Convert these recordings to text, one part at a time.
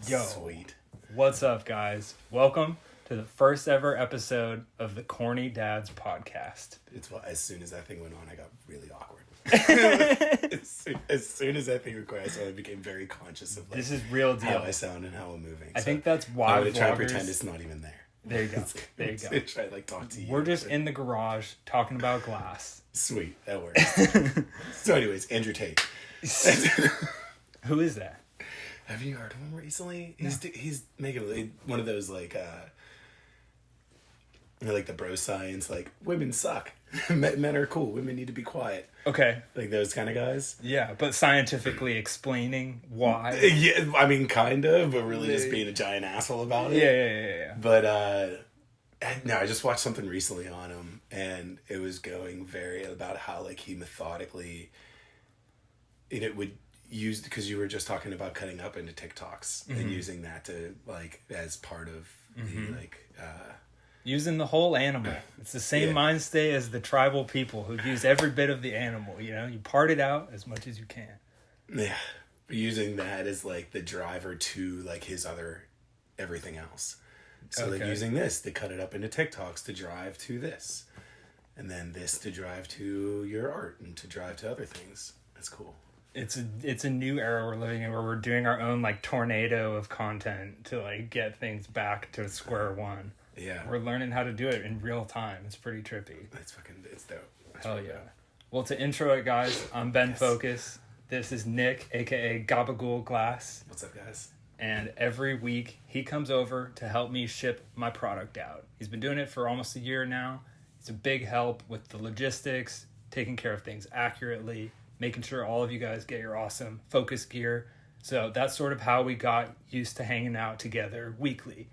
Yo, Sweet. What's up, guys? Welcome to the first ever episode of the Corny Dads Podcast. It's as soon as that thing went on, I got really awkward. as soon as that thing recorded, I became very conscious of this is real deal. how I sound and how I'm moving. I think that's why I'm gonna try to pretend it's not even there. There you go. There you go. Try to talk to you. We're just in the garage talking about glass. Sweet, that works. So, anyways, Andrew Tate. Who is that? Have you heard of him recently? No. He's making one of those like the bro science, women suck, men are cool, women need to be quiet. Okay. Like those kind of guys. Yeah, but scientifically explaining why. Yeah, I mean, kind of, but really just being a giant asshole about it. Yeah. But no, I just watched something recently on him, and it was going about how he methodically it would use, because you were just talking about cutting up into TikToks and using that to as part of the using the whole animal. It's the same mind state as the tribal people who use every bit of the animal. You part it out as much as you can. Yeah, using that as the driver to his other everything else. So using this to cut it up into TikToks to drive to this, and then this to drive to your art and to drive to other things. That's cool. It's a new era we're living in, where we're doing our own tornado of content to get things back to square one. Yeah, we're learning how to do it in real time. It's pretty trippy. It's dope. Hell yeah. Well, to intro it, guys, I'm Ben Focus. This is Nick, aka Gabagool Glass. What's up, guys? And every week he comes over to help me ship my product out. He's been doing it for almost a year now. It's a big help with the logistics, taking care of things accurately, making sure all of you guys get your awesome focus gear. So that's sort of how we got used to hanging out together weekly.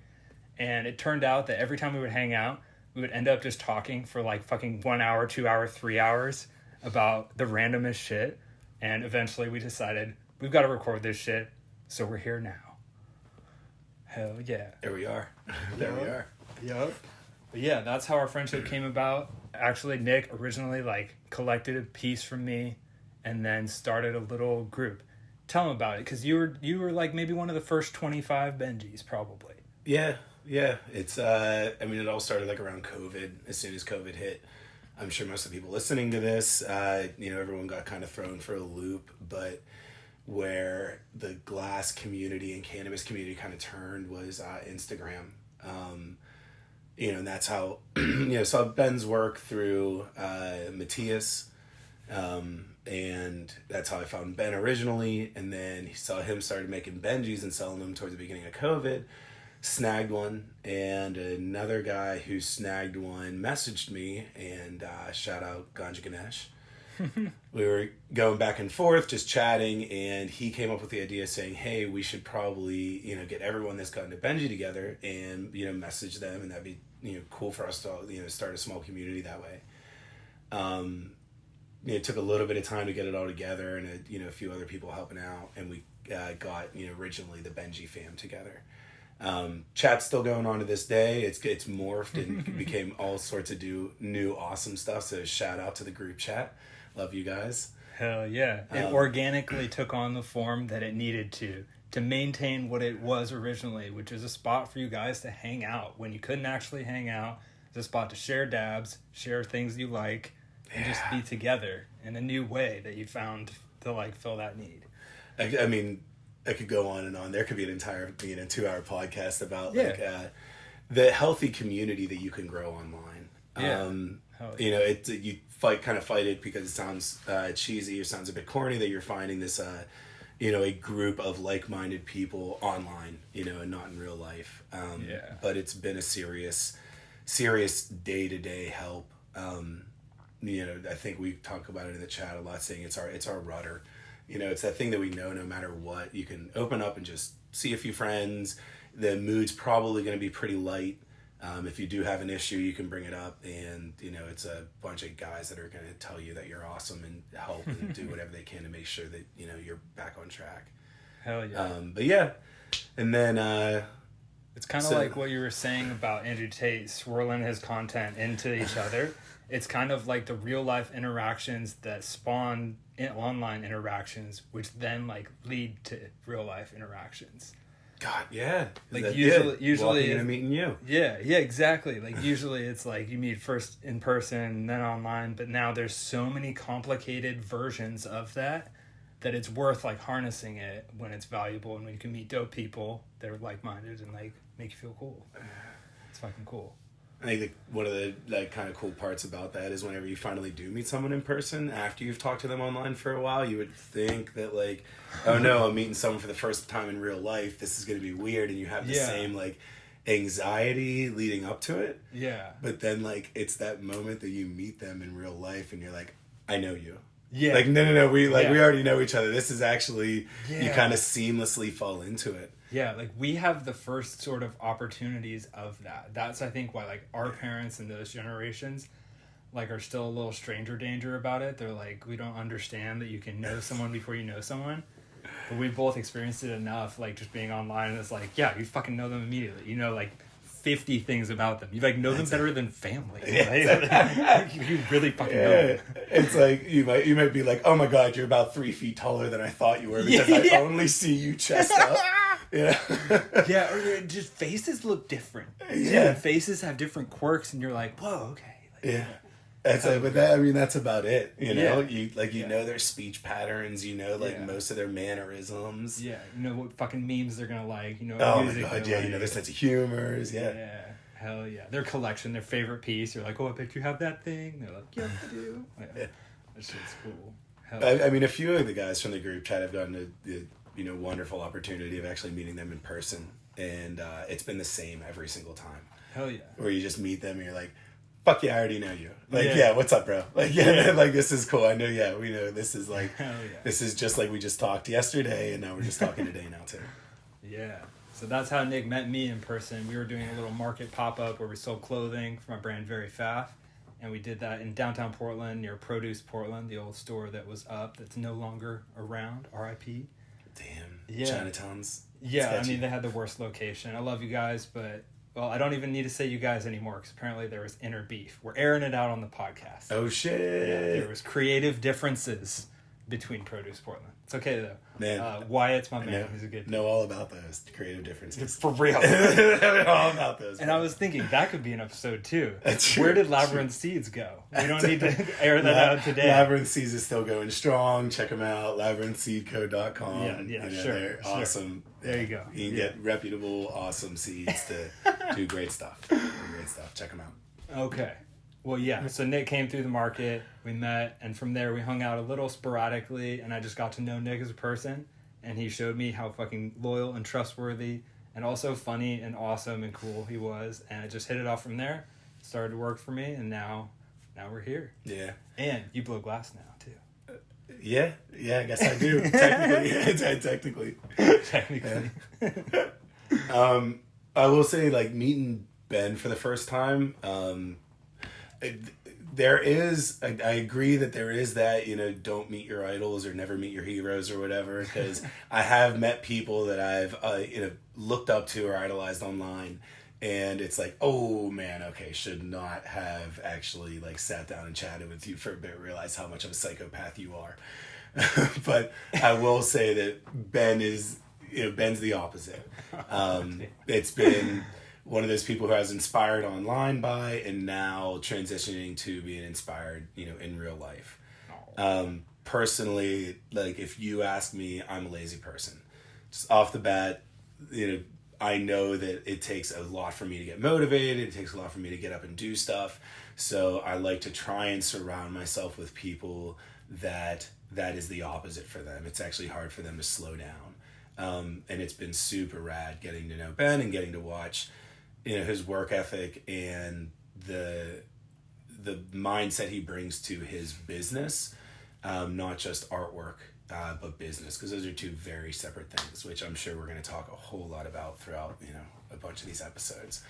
And it turned out that every time we would hang out, we would end up just talking for fucking 1 hour, 2 hours, 3 hours about the randomest shit. And eventually we decided we've got to record this shit. So we're here now. Hell yeah. There we are. There we are. Yep. But yeah, that's how our friendship came about. Actually, Nick originally collected a piece from me and then started a little group. Tell him about it, because you were maybe one of the first 25 Benjis, probably. Yeah. It's it all started around COVID. As soon as COVID hit, I'm sure most of the people listening to this, everyone got kind of thrown for a loop, but where the glass community and cannabis community kind of turned was Instagram. And that's how saw Ben's work through Matthias. And that's how I found Ben originally, and then he saw him started making Benjis and selling them towards the beginning of COVID. Snagged one, and another guy who snagged one messaged me, and shout out Ganja Ganesh. We were going back and forth just chatting, and he came up with the idea saying, hey, we should probably get everyone that's gotten to Benji together and message them, and that'd be cool for us to start a small community that way. It took a little bit of time to get it all together, and a few other people helping out, and we got originally the Benji fam together. Chat's still going on to this day. It's morphed and became all sorts of new awesome stuff. So shout out to the group chat. Love you guys. Hell yeah. It organically took on the form that it needed to maintain what it was originally, which is a spot for you guys to hang out when you couldn't actually hang out. It's a spot to share dabs, share things you like, and just be together in a new way that you found to fill that need. I mean, I could go on and on. There could be an entire 2-hour podcast about the healthy community that you can grow online. Yeah. You fight it because it sounds cheesy or sounds a bit corny that you're finding this a group of like-minded people online, and not in real life. But it's been a serious day-to-day help. I think we talk about it in the chat a lot, saying it's our rudder. It's that thing that we know no matter what. You can open up and just see a few friends. The mood's probably going to be pretty light. If you do have an issue, you can bring it up, and it's a bunch of guys that are going to tell you that you're awesome and help and do whatever they can to make sure that you're back on track. Hell yeah. But yeah, and then it's kind of like what you were saying about Andrew Tate swirling his content into each other. It's kind of like the real life interactions that spawn in online interactions, which then lead to real life interactions. God, yeah. Like usually walking in and meeting you. Yeah, exactly. Like usually it's like you meet first in person, then online, but now there's so many complicated versions of that it's worth like harnessing it when it's valuable and when you can meet dope people that are like-minded and like make you feel cool. It's fucking cool. I think one of the like kind of cool parts about that is whenever you finally do meet someone in person after you've talked to them online for a while, you would think that like, oh no, I'm meeting someone for the first time in real life. This is going to be weird, and you have the same like anxiety leading up to it. Yeah. But then like it's that moment that you meet them in real life, and you're like, I know you. Yeah. Like no, we already know each other. This is actually you kind of seamlessly fall into it. Yeah, like we have the first sort of opportunities of that. That's I think why like our parents and those generations like are still a little stranger danger about it. They're like, we don't understand that you can know someone before you know someone. But we both experienced it enough, like just being online, and it's like, yeah, you fucking know them immediately. You know like 50 things about them. You like know them better than family. Right? You really fucking know them. It's like you might be like, oh my god, you're about 3 feet taller than I thought you were because I only see you chest up. Yeah. Yeah, or just faces look different. Yeah. Faces have different quirks, and you're like, whoa, okay. Like, yeah. But that's about it. You know, Yeah. you know their speech patterns. You know, most of their mannerisms. Yeah, you know what fucking memes they're gonna like. You know, oh what music my god, they're you know their sense of humors. Yeah. Yeah, hell yeah. Their collection, their favorite piece. You're like, oh, I bet you have that thing. They're like, yeah, I do. Yeah. That shit's cool. I mean, a few of the guys from the group chat have gotten the wonderful opportunity of actually meeting them in person, and it's been the same every single time. Hell yeah. Where you just meet them and you're like, fuck yeah, I already know you. Like, yeah, what's up, bro? Like, like, this is cool. I know, we know this is like, this is just like we just talked yesterday, and now we're just talking today now, too. Yeah. So that's how Nick met me in person. We were doing a little market pop-up where we sold clothing for my brand Very Faf, and we did that in downtown Portland near Produce Portland, the old store that was up that's no longer around, R.I.P. Damn. Yeah. Chinatown's. Yeah, sketchy. I mean, they had the worst location. I love you guys, but... Well, I don't even need to say you guys anymore because apparently there was inner beef. We're airing it out on the podcast. Oh, shit. Yeah, there was creative differences between Produce Portland. It's okay, though. Man. Wyatt's my man. He's a good know all about those creative differences. For real. all about those. And I was thinking that could be an episode, too. That's true. Where did Labyrinth Seeds go? We don't need to air that out today. Labyrinth Seeds is still going strong. Check them out. labyrinthseedco.com. Yeah, sure. They're awesome. There you go. You can get reputable, awesome seeds to do great stuff. Check them out. Okay. Well, yeah. So Nick came through the market. We met, and from there we hung out a little sporadically, and I just got to know Nick as a person, and he showed me how fucking loyal and trustworthy and also funny and awesome and cool he was, and it just hit it off from there. Started to work for me, and now we're here. Yeah. And you blow glass now, too. Yeah, I guess I do. Technically. Technically. I will say, like, meeting Ben for the first time, there is, I agree that there is that, don't meet your idols or never meet your heroes or whatever, because I have met people that I've, looked up to or idolized online, and it's like, oh man, okay, should not have actually like sat down and chatted with you for a bit, realize how much of a psychopath you are. But I will say that Ben's the opposite. It's been one of those people who I was inspired online by, and now transitioning to being inspired, in real life. Personally, like, if you ask me, I'm a lazy person. Just off the bat, I know that it takes a lot for me to get motivated. It takes a lot for me to get up and do stuff. So I like to try and surround myself with people that is the opposite for them. It's actually hard for them to slow down. And it's been super rad getting to know Ben and getting to watch, his work ethic and the mindset he brings to his business, not just artwork, but business, because those are two very separate things, which I'm sure we're going to talk a whole lot about throughout, a bunch of these episodes.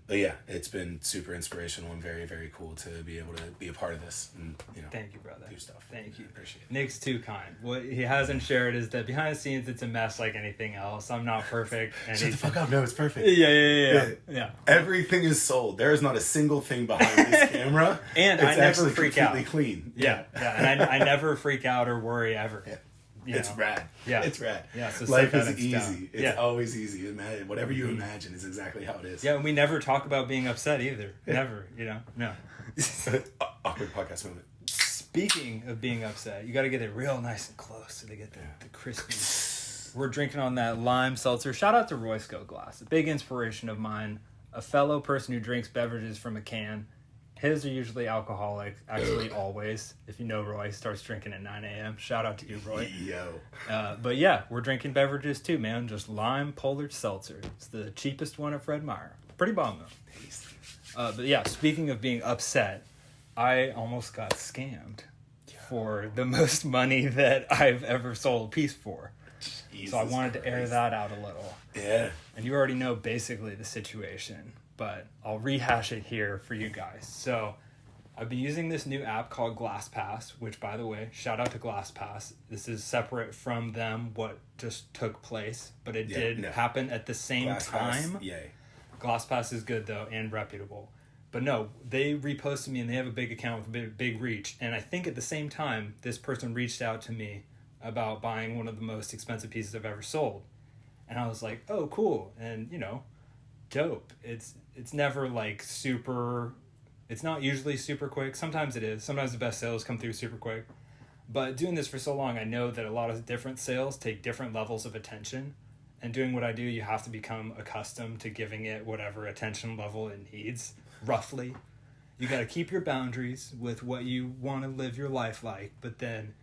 But yeah, it's been super inspirational and very, very cool to be able to be a part of this and, thank you, brother. Do stuff. Thank you. Appreciate it. Nick's too kind. What he hasn't shared is that behind the scenes, it's a mess like anything else. I'm not perfect. And Shut the fuck up. No, it's perfect. Yeah. Everything is sold. There is not a single thing behind this camera. And it's I never freak out. Completely clean. Yeah. And I never freak out or worry ever. Yeah. It's rad. Yeah. It's rad. Yeah. So life is easy. Stone. It's always easy. Imagine whatever you imagine is exactly how it is. Yeah. And we never talk about being upset either. Never. No. Awkward podcast moment. Speaking of being upset, you got to get it real nice and close so they get the crispy. We're drinking on that lime seltzer. Shout out to Royco Glass, a big inspiration of mine. A fellow person who drinks beverages from a can. His are usually alcoholic, actually always. If you know Roy, starts drinking at 9 a.m. Shout out to you, Roy. Yo. But yeah, we're drinking beverages too, man. Just lime Polar seltzer. It's the cheapest one at Fred Meyer. Pretty bomb though. But yeah, speaking of being upset, I almost got scammed for the most money that I've ever sold a piece for. Jesus so I wanted to air that out a little. Yeah. And you already know basically the situation, but I'll rehash it here for you guys. So I've been using this new app called GlassPass, which, by the way, shout out to GlassPass. This is separate from them, what just took place, but it did happen at the same time. Yay. GlassPass is good, though, and reputable. But no, they reposted me, and they have a big account with a big reach. And I think at the same time, this person reached out to me about buying one of the most expensive pieces I've ever sold. And I was like, oh, cool. And, dope. It's never like super, it's not usually super quick. Sometimes it is. Sometimes the best sales come through super quick. But doing this for so long, I know that a lot of different sales take different levels of attention. And doing what I do, you have to become accustomed to giving it whatever attention level it needs, roughly. You got to keep your boundaries with what you want to live your life like, but then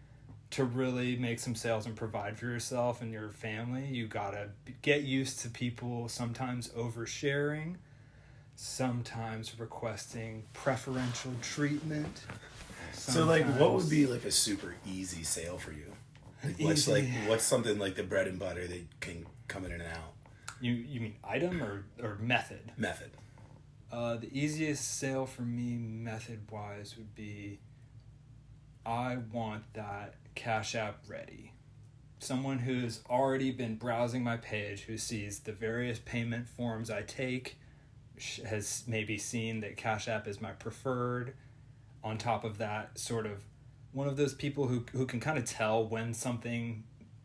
to really make some sales and provide for yourself and your family, you gotta get used to people sometimes oversharing, sometimes requesting preferential treatment. So, what would be a super easy sale for you? What's something like the bread and butter that can come in and out? You mean item or method? Method. The easiest sale for me, method-wise, would be I want that Cash App ready. Someone who's already been browsing my page, who sees the various payment forms I take, has maybe seen that Cash App is my preferred. On top of that, sort of one of those people who can kind of tell when something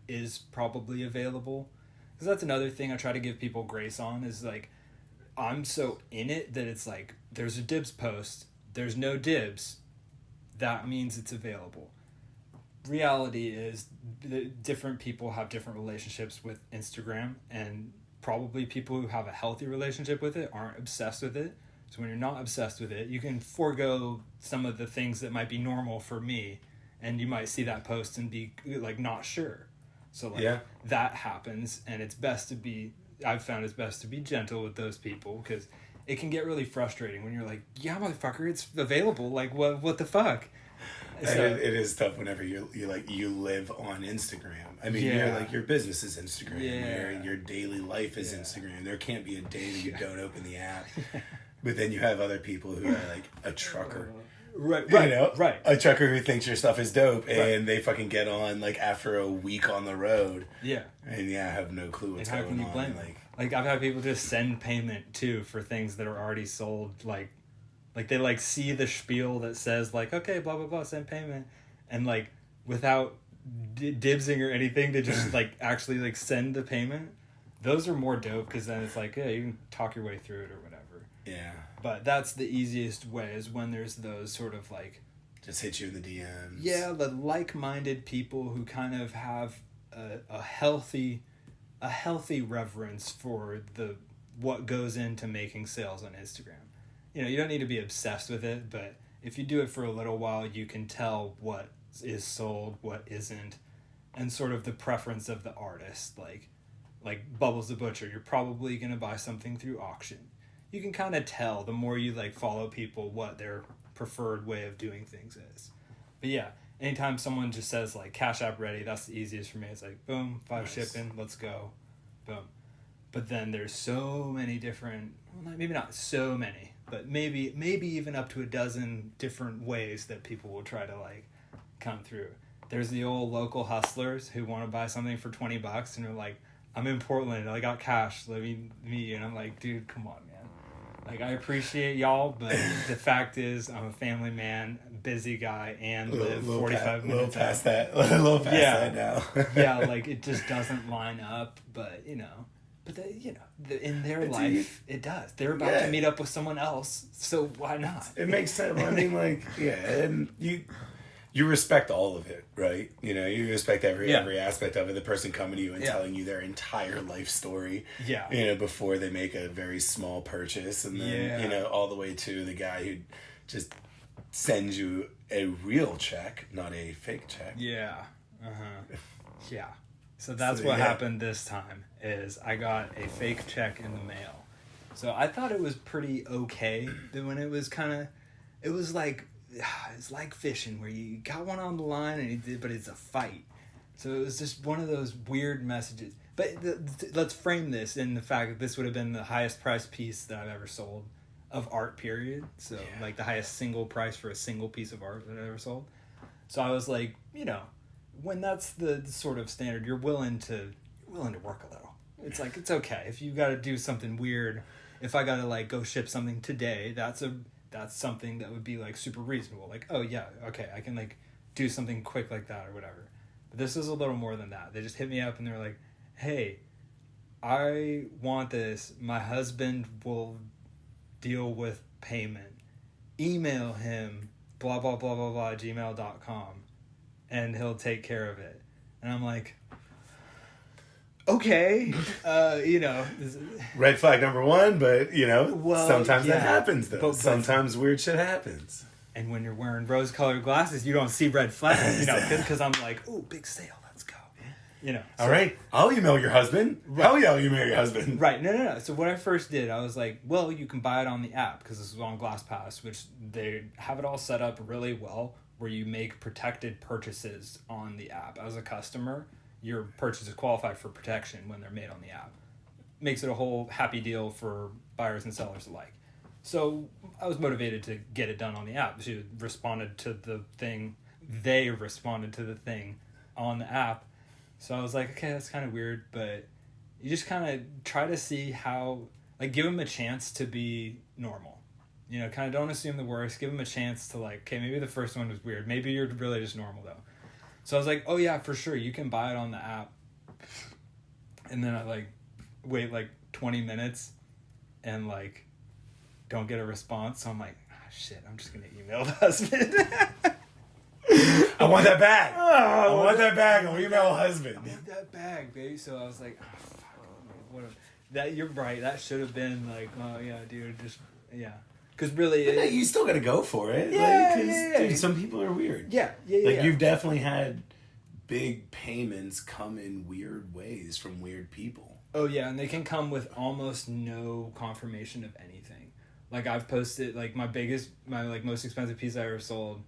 is probably available. Because that's another thing I try to give people grace on, is I'm so in it that it's there's a dibs post, there's no dibs, that means it's available. Reality is that different people have different relationships with Instagram, and probably people who have a healthy relationship with it aren't obsessed with it. So when you're not obsessed with it, you can forego some of the things that might be normal for me, and you might see that post and be not sure. So that happens, and I've found it's best to be gentle with those people, because it can get really frustrating when you're like, yeah, motherfucker, it's available. What the fuck? So, it is tough whenever you live on Instagram. I mean, your business is Instagram. Yeah. Your daily life is Instagram. There can't be a day that you don't open the app. But then you have other people who are a trucker. Right. A trucker who thinks your stuff is dope, and they fucking get on after a week on the road. Yeah. And have no clue what's going on. How can you blame them? I've had people just send payment too for things that are already sold. They see the spiel that says okay, blah blah blah, send payment, and without dibsing or anything, to just actually send the payment. Those are more dope, because then it's yeah, you can talk your way through it or whatever. Yeah. But that's the easiest way, is when there's those sort of just hit you in the DMs. Yeah, the like-minded people who kind of have a healthy reverence for what goes into making sales on Instagram. You don't need to be obsessed with it, but if you do it for a little while, you can tell what is sold, what isn't, and sort of the preference of the artist. Like Bubbles the Butcher, you're probably going to buy something through auction. You can kind of tell the more you follow people what their preferred way of doing things is. But yeah, anytime someone just says Cash App ready, that's the easiest for me. It's boom, 5 nice. Shipping, let's go, boom. But then there's so many different, maybe not so many, but maybe even up to a dozen different ways that people will try to come through. There's the old local hustlers who want to buy something for $20 and they're I'm in Portland, I got cash, let me, and I'm dude, come on, man. Like, I appreciate y'all, but the fact is, I'm a family man, busy guy, and live 45 minutes. A little past that now. Yeah, like, it just doesn't line up, but, you know. But, in their life, it does. They're about to meet up with someone else, so why not? It makes sense. I mean, like, and you respect all of it, right? You know, you respect every aspect of it. The person coming to you and telling you their entire life story, you know, before they make a very small purchase, and then, you know, all the way to the guy who just sends you a real check, not a fake check. Yeah. Yeah. So that's what happened this time, is I got a fake check in the mail. So I thought it was pretty okay. Then when it was it's like fishing, where you got one on the line, but it's a fight. So it was just one of those weird messages. But let's frame this in the fact that this would have been the highest priced piece that I've ever sold of art, period. So like the highest single price for a single piece of art that I've ever sold. So I was like, you know, when that's the sort of standard, you're willing to work a little. It's like, it's okay if you got to do something weird. If I got to like go ship something today, that's something that would be like super reasonable. Like, oh yeah, okay, I can like do something quick like that or whatever. But this is a little more than that. They just hit me up and they're like, hey, I want this. My husband will deal with payment. Email him blah blah blah blah blah gmail.com and he'll take care of it. And I'm like, okay, you know. Red flag number one, but, you know, sometimes that happens, though. But sometimes weird shit happens. And when you're wearing rose-colored glasses, you don't see red flags, you know, because I'm like, ooh, big sale, let's go. You know. All right, I'll email your husband. Right. Hell yeah, I'll email your husband. Right, no. So when I first did, I was like, well, you can buy it on the app, because this was on GlassPass, which they have it all set up really well, where you make protected purchases on the app. As a customer, your purchase is qualified for protection when they're made on the app. Makes it a whole happy deal for buyers and sellers alike. So I was motivated to get it done on the app. She responded to the thing. They responded to the thing on the app. So I was like, okay, that's kind of weird, but you just kind of try to see how, like, give them a chance to be normal. You know, kind of don't assume the worst. Give them a chance to, like, okay, maybe the first one was weird. Maybe you're really just normal, though. So I was like, oh, yeah, for sure. You can buy it on the app. And then I, like, wait, like, 20 minutes and, like, don't get a response. So I'm like, shit, I'm just going to email the husband. I want that bag. I want that bag. I'll email husband. I want that bag, baby. So I was like, oh, fuck. Whatever. That, you're right. That should have been like, oh, yeah, dude, just, yeah. Because really... no, you still got to go for it. Yeah, Dude, some people are weird. Yeah. Like, you've definitely had big payments come in weird ways from weird people. Oh, yeah, and they can come with almost no confirmation of anything. Like, I've posted, like, my most expensive piece I ever sold,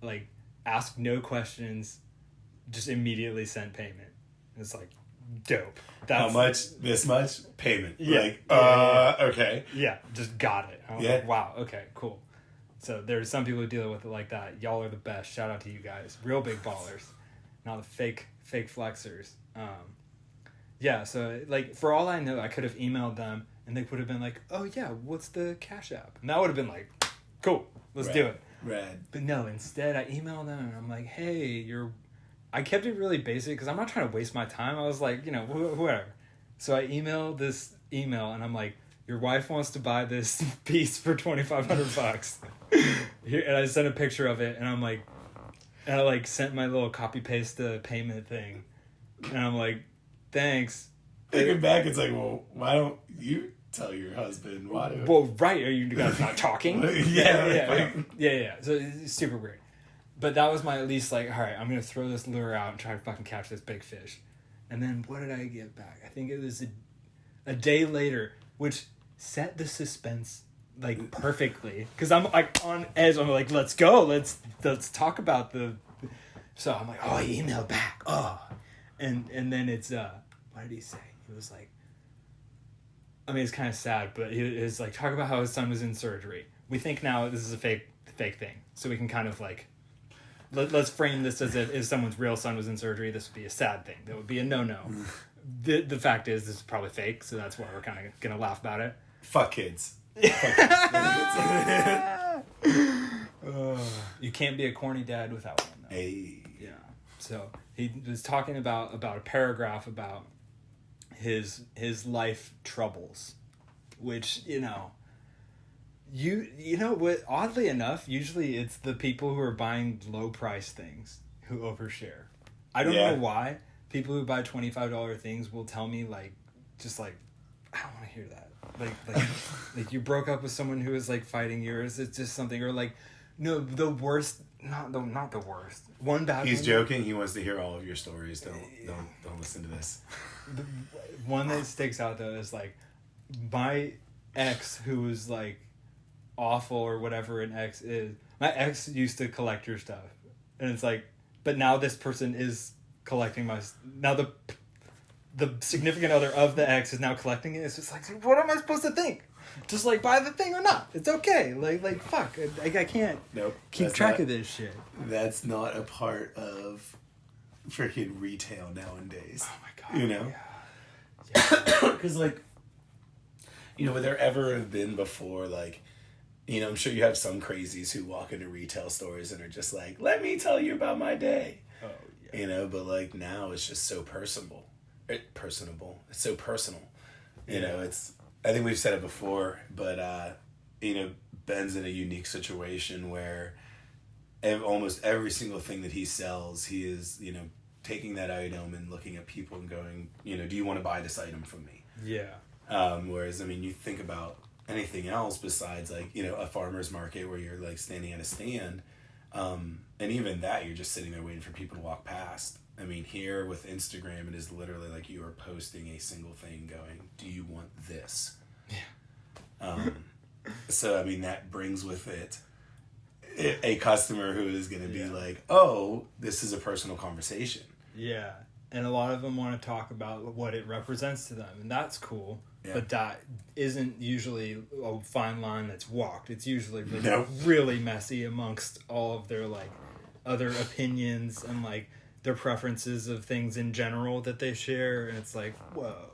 like, asked no questions, just immediately sent payment. It's like, dope. How much? This much? Payment. Yeah. Like, okay. Yeah, just got it. I was like, wow, okay, cool. So there's some people who deal with it like that. Y'all are the best. Shout out to you guys. Real big ballers. Not the fake flexers. Yeah, so, like, for all I know, I could have emailed them, and they would have been like, oh, yeah, what's the Cash App? And that would have been like, cool, let's do it. Rad. But no, instead, I emailed them, and I'm like, hey, I kept it really basic, because I'm not trying to waste my time. I was like, you know, whatever. So I emailed this email, and I'm like, your wife wants to buy this piece for $2,500. And I sent a picture of it, and I'm like, and I, like, sent my little copy-paste the payment thing. And I'm like, thanks. Thinking back, it's like, well, why don't you tell your husband? Well, right. Are you guys not talking? Yeah. So it's super weird. But that was my at least, like, all right, I'm going to throw this lure out and try to fucking catch this big fish. And then what did I get back? I think it was a day later, which set the suspense, like, perfectly. Because I'm, like, on edge. I'm like, let's go. Let's talk about the... So I'm like, oh, he emailed back. Oh. And then it's, what did he say? He was like, I mean, it's kind of sad, but he was like, talk about how his son was in surgery. We think now this is a fake thing. So we can kind of, like, let's frame this as if someone's real son was in surgery, this would be a sad thing. That would be a no-no. The fact is, this is probably fake, so that's why we're kind of going to laugh about it. Fuck kids. You can't be a corny dad without one, though. Hey. Yeah. So he was talking about a paragraph about his life troubles, which, you know what, oddly enough, usually it's the people who are buying low price things who overshare. I don't know why. People who buy $25 things will tell me I don't want to hear that. Like you broke up with someone who was like fighting yours. It's just something, or like, no, the worst, not the worst. One bad. He's joking. He wants to hear all of your stories. Don't listen to this. The one that sticks out though is like my ex, who was like awful or whatever an ex is. My ex used to collect your stuff, and it's like, but now this person is collecting now the significant other of the ex is now collecting it. It's just like, what am I supposed to think? Just like buy the thing or not. It's okay. Like fuck. I can't keep track of this shit. That's not a part of freaking retail nowadays. Oh my god. You know? Yeah. Because would there ever have been before, I'm sure you have some crazies who walk into retail stores and are just like, let me tell you about my day. Oh yeah. But now it's just so personable. Personable. It's so personal. I think we've said it before, but Ben's in a unique situation where almost every single thing that he sells, he is, taking that item and looking at people and going, do you want to buy this item from me? Yeah. Whereas, you think about anything else besides a farmer's market where you're standing at a stand, and even that, you're just sitting there waiting for people to walk past. Here with Instagram, it is literally like you are posting a single thing going, do you want this? Yeah. So, that brings with it a customer who is going to be like, oh, this is a personal conversation. Yeah. And a lot of them want to talk about what it represents to them. And that's cool. Yeah. But that isn't usually a fine line that's walked. It's usually really messy amongst all of their other opinions and their preferences of things in general that they share. And it's like, whoa.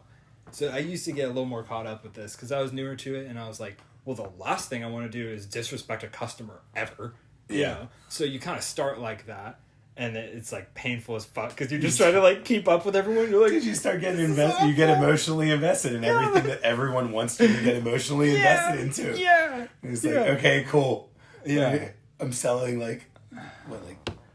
So I used to get a little more caught up with this because I was newer to it, and I was like, well, the last thing I want to do is disrespect a customer ever. Yeah. So you kind of start like that, and it's painful as fuck because you're just trying to keep up with everyone. You're you start getting invested. You get emotionally invested in everything that everyone wants you to get emotionally invested into. Yeah. And it's okay, cool. Yeah. I'm selling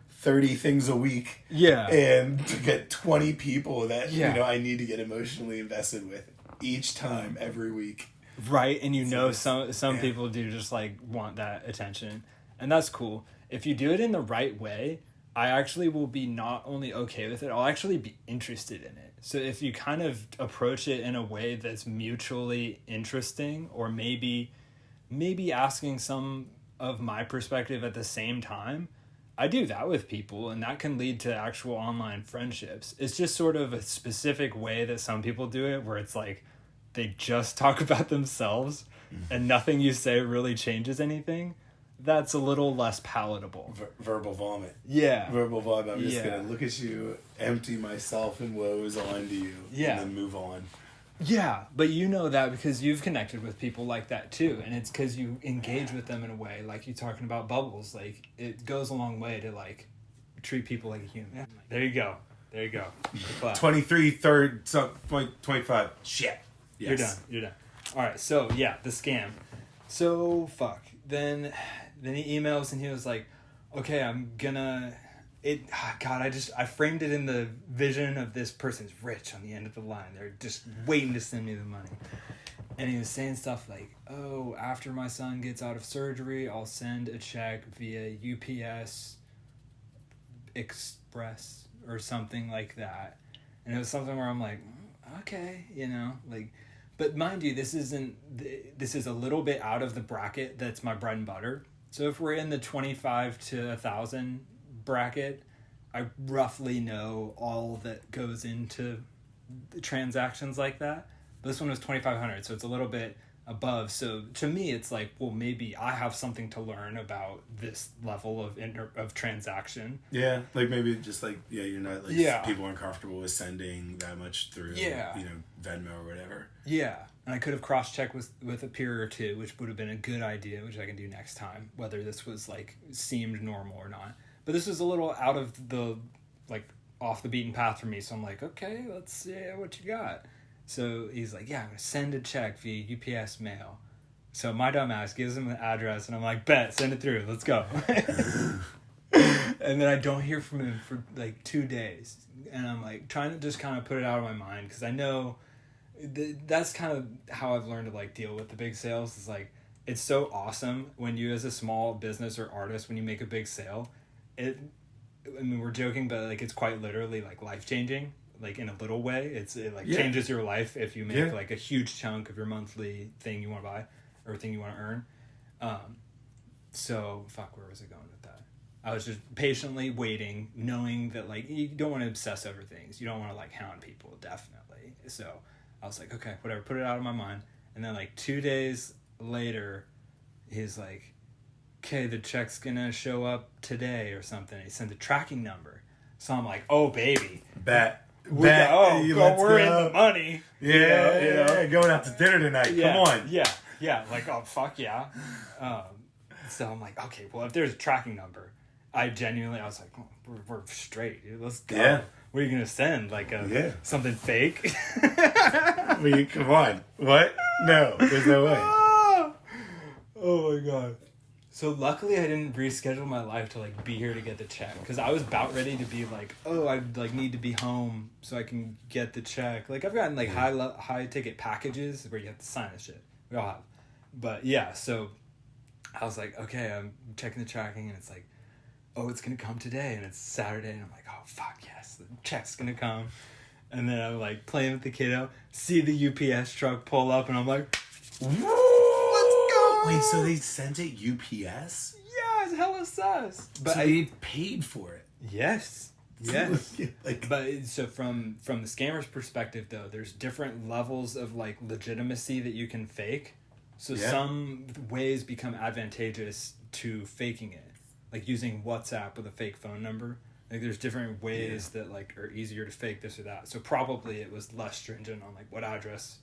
30 things a week. Yeah. And to get 20 people that, I need to get emotionally invested with each time, every week. Right. And some people do just want that attention. And that's cool. If you do it in the right way, I actually will be not only okay with it, I'll actually be interested in it. So if you kind of approach it in a way that's mutually interesting, or maybe asking some of my perspective at the same time, I do that with people, and that can lead to actual online friendships. It's just sort of a specific way that some people do it, where it's they just talk about themselves and nothing you say really changes anything. That's a little less palatable. Verbal vomit. Yeah. Verbal vomit. I'm just going to look at you, empty myself and woes onto you, and then move on. Yeah, but that because you've connected with people like that too, and it's because you engage with them in a way, like you're talking about bubbles. It goes a long way to treat people like a human. Yeah. There you go. 23, 25. Shit. Yes. You're done. All right. So the scam. So fuck. Then he emails and he was like, okay, I'm gonna. I framed it in the vision of this person's rich on the end of the line. They're just waiting to send me the money. And he was saying stuff like, oh, after my son gets out of surgery, I'll send a check via UPS Express or something like that. And it was something where I'm like, okay, but mind you, this is a little bit out of the bracket that's my bread and butter. So if we're in the 25 to 1,000 bracket, I roughly know all that goes into transactions like that. But this one was 2,500, so it's a little bit above. So to me, it's like, well, maybe I have something to learn about this level of transaction. Yeah, like maybe just like, yeah, you're not like, people aren't comfortable with sending that much through, Venmo or whatever. Yeah, and I could have cross-checked with a peer or two, which would have been a good idea, which I can do next time, whether this was like seemed normal or not. But this was a little out of the, like, off the beaten path for me. So I'm like, okay, let's see what you got. So he's like, yeah, I'm going to send a check via UPS mail. So my dumbass gives him the address, and I'm like, bet, send it through. Let's go. And then I don't hear from him for like 2 days. And I'm like trying to just kind of put it out of my mind, because I know that's kind of how I've learned to like deal with the big sales. Is like, it's so awesome when you, as a small business or artist, when you make a big sale, I mean, we're joking, but like, it's quite literally like life-changing, like in a little way. It changes your life if you make like a huge chunk of your monthly thing you want to buy or thing you want to earn. So fuck, where was I going with that? I was just patiently waiting, knowing that like, you don't want to obsess over things. You don't want to like hound people, definitely. So I was like, okay, whatever, put it out of my mind. And then like 2 days later, he's like, okay, the check's gonna show up today or something. He sent the tracking number. So I'm like, oh, baby. We're in the money. Yeah, going out to dinner tonight. Come on. Yeah. Like, oh, fuck yeah. So I'm like, okay, well, if there's a tracking number, I was like, oh, we're straight, dude. Let's go. Yeah. What are you gonna send? Like something fake? Come on. What? No, there's no way. Oh my god. So luckily I didn't reschedule my life to like be here to get the check, because I was about ready to be like, oh, I like need to be home so I can get the check. Like, I've gotten like high ticket packages where you have to sign this shit. We all have. But yeah, so I was like, okay, I'm checking the tracking, and it's like, oh, it's gonna come today, and it's Saturday, and I'm like, oh fuck yes, the check's gonna come. And then I'm like playing with the kiddo, see the UPS truck pull up, and I'm like, wait, so they sent it UPS? Yeah, it's hella sus. But so they paid for it. Yes. But so from the scammer's perspective, though, there's different levels of like legitimacy that you can fake. So some ways become advantageous to faking it, like using WhatsApp with a fake phone number. Like, there's different ways that like are easier to fake this or that. So probably it was less stringent on like what address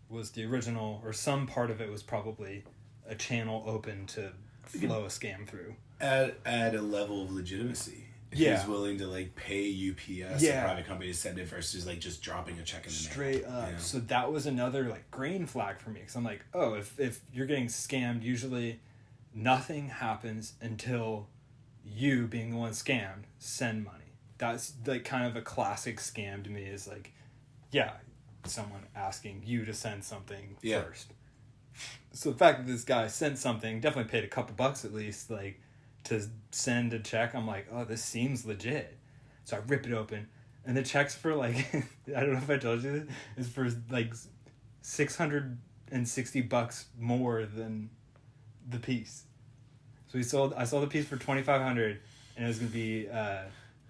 was the original, or some part of it was probably a channel open to flow a scam through. At a level of legitimacy. If he's willing to like pay UPS, a private company, to send it versus like just dropping a check in the mail. Straight up. So that was another like green flag for me, because I'm like, oh, if you're getting scammed, usually nothing happens until you, being the one scammed, send money. That's like kind of a classic scam to me, is like, someone asking you to send something first. So the fact that this guy sent something, definitely paid a couple bucks at least, like, to send a check, I'm like, oh, this seems legit. So I rip it open, and the check's for like, I don't know if I told you this, is for like $660 more than the piece. So I sold the piece for $2,500, and it was gonna be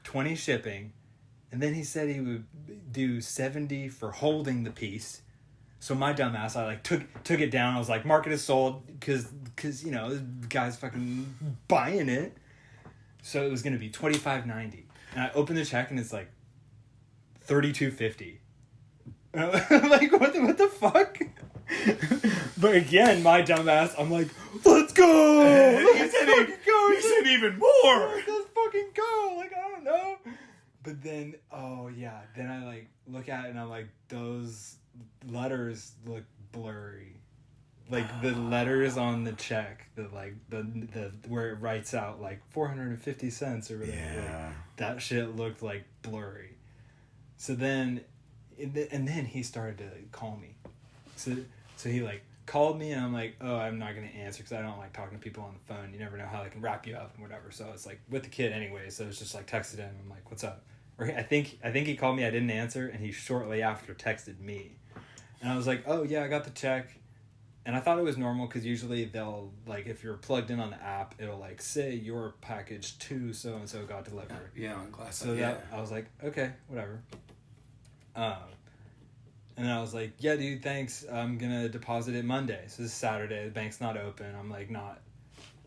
20 shipping, and then he said he would do $70 for holding the piece. So my dumbass, I like took it down. I was like, market is sold, because you know, this guy's fucking buying it. So it was gonna be $25.90, and I opened the check, and it's like $32.50. Like, what the fuck? But again, my dumbass, I'm like, let's go. He said even more. Let's fucking go. Like, I don't know. But then, then I like look at it, and I'm like, those letters look blurry. Like, the letters on the check, the where it writes out like 450 cents or whatever. Yeah. Like, that shit looked like blurry. So then, and then he started to call me. So he like called me, and I'm like, oh, I'm not gonna answer because I don't like talking to people on the phone. You never know how they can wrap you up and whatever. So it's like with the kid anyway. So it's just like texted him. I'm like, what's up? Or I think he called me. I didn't answer, and he shortly after texted me, and I was like, oh yeah, I got the check. And I thought it was normal, because usually they'll, like, if you're plugged in on the app, it'll, like, say your package to so-and-so got delivered. Yeah, on Glass. So that, I was like, okay, whatever. And And I was like, yeah, dude, thanks. I'm going to deposit it Monday. So this is Saturday. The bank's not open. I'm like,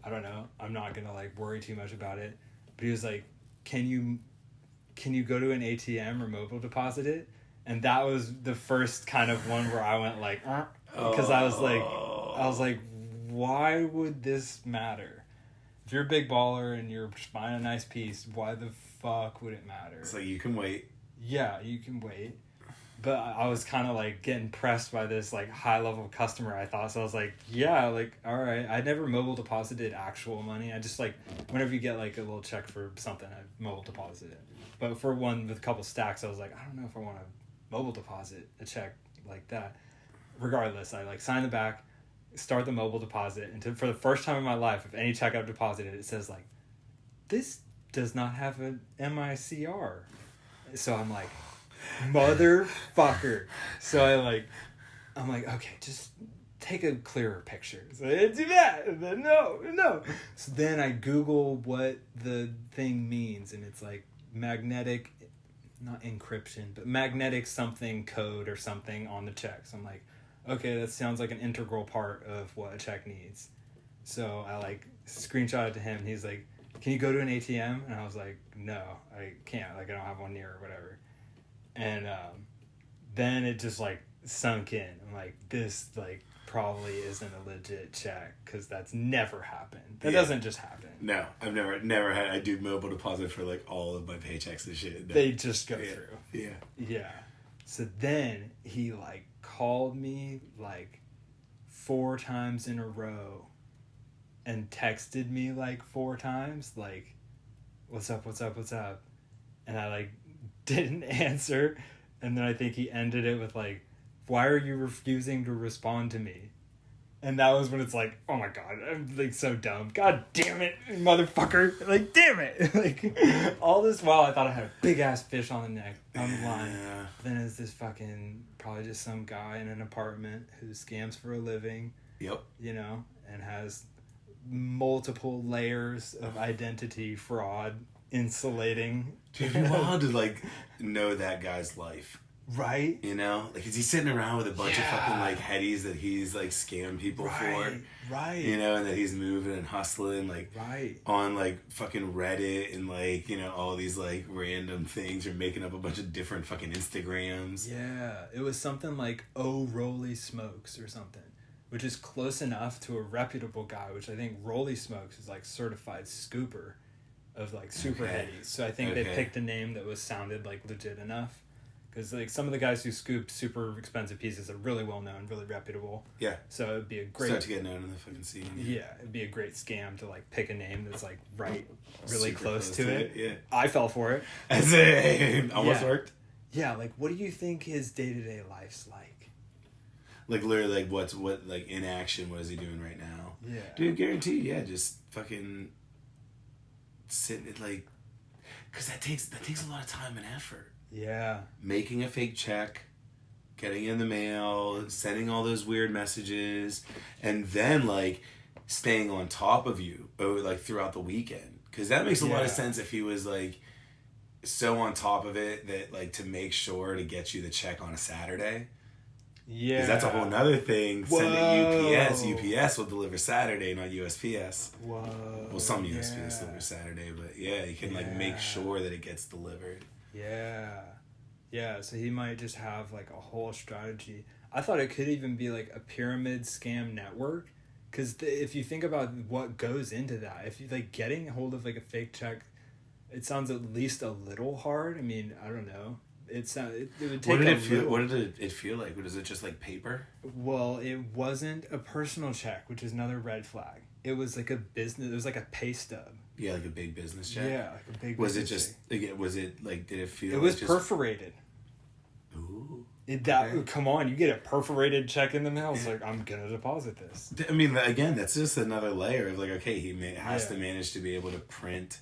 I don't know. I'm not going to like worry too much about it. But he was like, can you go to an ATM or mobile deposit it? And that was the first kind of one where I went like, because I was like, why would this matter? If you're a big baller and you're just buying a nice piece, why the fuck would it matter? It's like, you can wait. Yeah, you can wait. But I was kind of like getting pressed by this like high level customer, I thought. So I was like, yeah, like, all right. I never mobile deposited actual money. I just like, whenever you get like a little check for something, I mobile deposit it. But for one with a couple stacks, I was like, I don't know if I want to mobile deposit a check like that. Regardless, I like sign the back, start the mobile deposit. And for the first time in my life, if any check I've deposited, it says like, this does not have an MICR. So I'm like, motherfucker. So I'm like, okay, just take a clearer picture. So I do that. And then no. So then I Google what the thing means, and it's like magnetic, not encryption, but magnetic something code or something on the check. So I'm like, okay, that sounds like an integral part of what a check needs. So I like screenshot it to him, and he's like, can you go to an ATM? And I was like, no, I can't. Like, I don't have one near or whatever. And then it just like sunk in. I'm like, this like probably isn't a legit check, because that's never happened. That doesn't just happen. No, I've never had. I do mobile deposit for like all of my paychecks and shit. No. They just go through. Yeah. So then he like called me like 4 times in a row and texted me like 4 times, like, what's up? And I like didn't answer, and then I think he ended it with like, why are you refusing to respond to me? And that was when it's like, oh my god, I'm like so dumb. God damn it, motherfucker. Like, damn it. Like, all this while I thought I had a big ass fish on the line. Yeah. Then it's this fucking, probably just some guy in an apartment who scams for a living. Yep. You know, and has multiple layers of identity fraud insulating. Dude, it'd be wild to like know that guy's life. Right? You know? Like, is he sitting around with a bunch of fucking like headies that he's like scammed people for? Right. You know, and that he's moving and hustling like on like fucking Reddit and like, you know, all these like random things, or making up a bunch of different fucking Instagrams. Yeah. It was something like Rolly Smokes or something, which is close enough to a reputable guy, which I think Rolly Smokes is like certified scooper of like super headies. So I think they picked a name that was sounded like legit enough. Because like some of the guys who scooped super expensive pieces are really well known, really reputable. Yeah. So it'd be a great start to get known in the fucking scene. Yeah, it'd be a great scam to like pick a name that's like really super close to it. Yeah. I fell for it. As it almost worked. Yeah, like what do you think his day-to-day life's like? Like literally, like what like in action? What is he doing right now? Yeah. Dude, guaranteed. Yeah, just fucking sitting like, because that takes a lot of time and effort. Yeah. Making a fake check, getting in the mail, sending all those weird messages, and then like staying on top of you like throughout the weekend. Because that makes a lot of sense if he was like so on top of it that like to make sure to get you the check on a Saturday. Yeah. Because that's a whole nother thing. Whoa. Send it UPS. UPS will deliver Saturday, not USPS. Whoa. Well, some USPS deliver Saturday, but yeah, you can like make sure that it gets delivered. Yeah, so he might just have like a whole strategy. I thought it could even be like a pyramid scam network, because if you think about what goes into that, if you like getting hold of like a fake check, it sounds at least a little hard. I mean, I don't know. It would take What did it feel? What did it feel like? Was it just like paper? Well, it wasn't a personal check, which is another red flag. It was like a business. It was like a pay stub. Yeah, like a big business check. Yeah, like a big. Was it just? Check. Was it like? Did it feel? It was like perforated. Ooh. Come on, you get a perforated check in the mail. It's like, I'm gonna deposit this. I mean, again, that's just another layer of like, okay, he has to manage to be able to print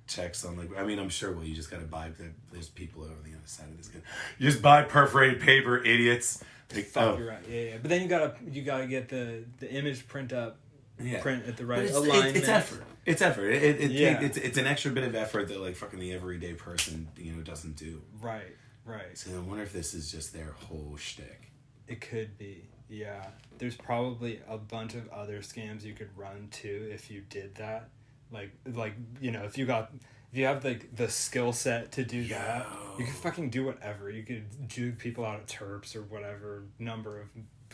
checks on like. I mean, I'm sure. Well, you just gotta buy. There's people over the other side of this. You just buy perforated paper, idiots. Like, you're right. Yeah. But then you gotta get the image print up. Yeah. Print at the right alignment. It's effort. It's effort. It's an extra bit of effort that like fucking the everyday person doesn't do. Right. Right. So I wonder if this is just their whole shtick. It could be. Yeah. There's probably a bunch of other scams you could run too if you did that. Like you know, if you have like the skill set to do that, you could fucking do whatever. You could juke people out of terps or whatever number of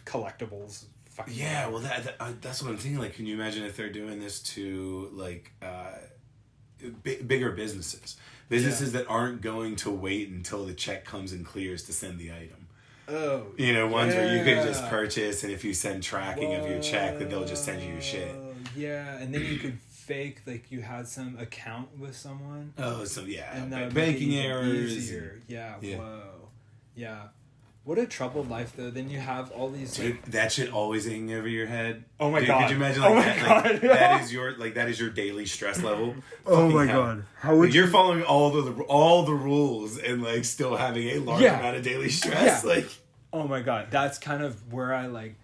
collectibles. Fucking yeah, well that's what I'm thinking. Like, can you imagine if they're doing this to like bigger businesses that aren't going to wait until the check comes and clears to send the item? Oh, you know, ones where you could just purchase, and if you send tracking of your check, that they'll just send you your shit. Yeah, and then you could fake like you had some account with someone. Oh, so yeah, and banking errors. Easier. Yeah. Whoa. Yeah. What a troubled life, though. Then you have all these. Dude, like, that shit always hanging over your head. Oh my god! Could you imagine like that is your daily stress level? Oh my god! How would you're following all the rules and like still having a large amount of daily stress? Yeah. Like, oh my god, that's kind of where I like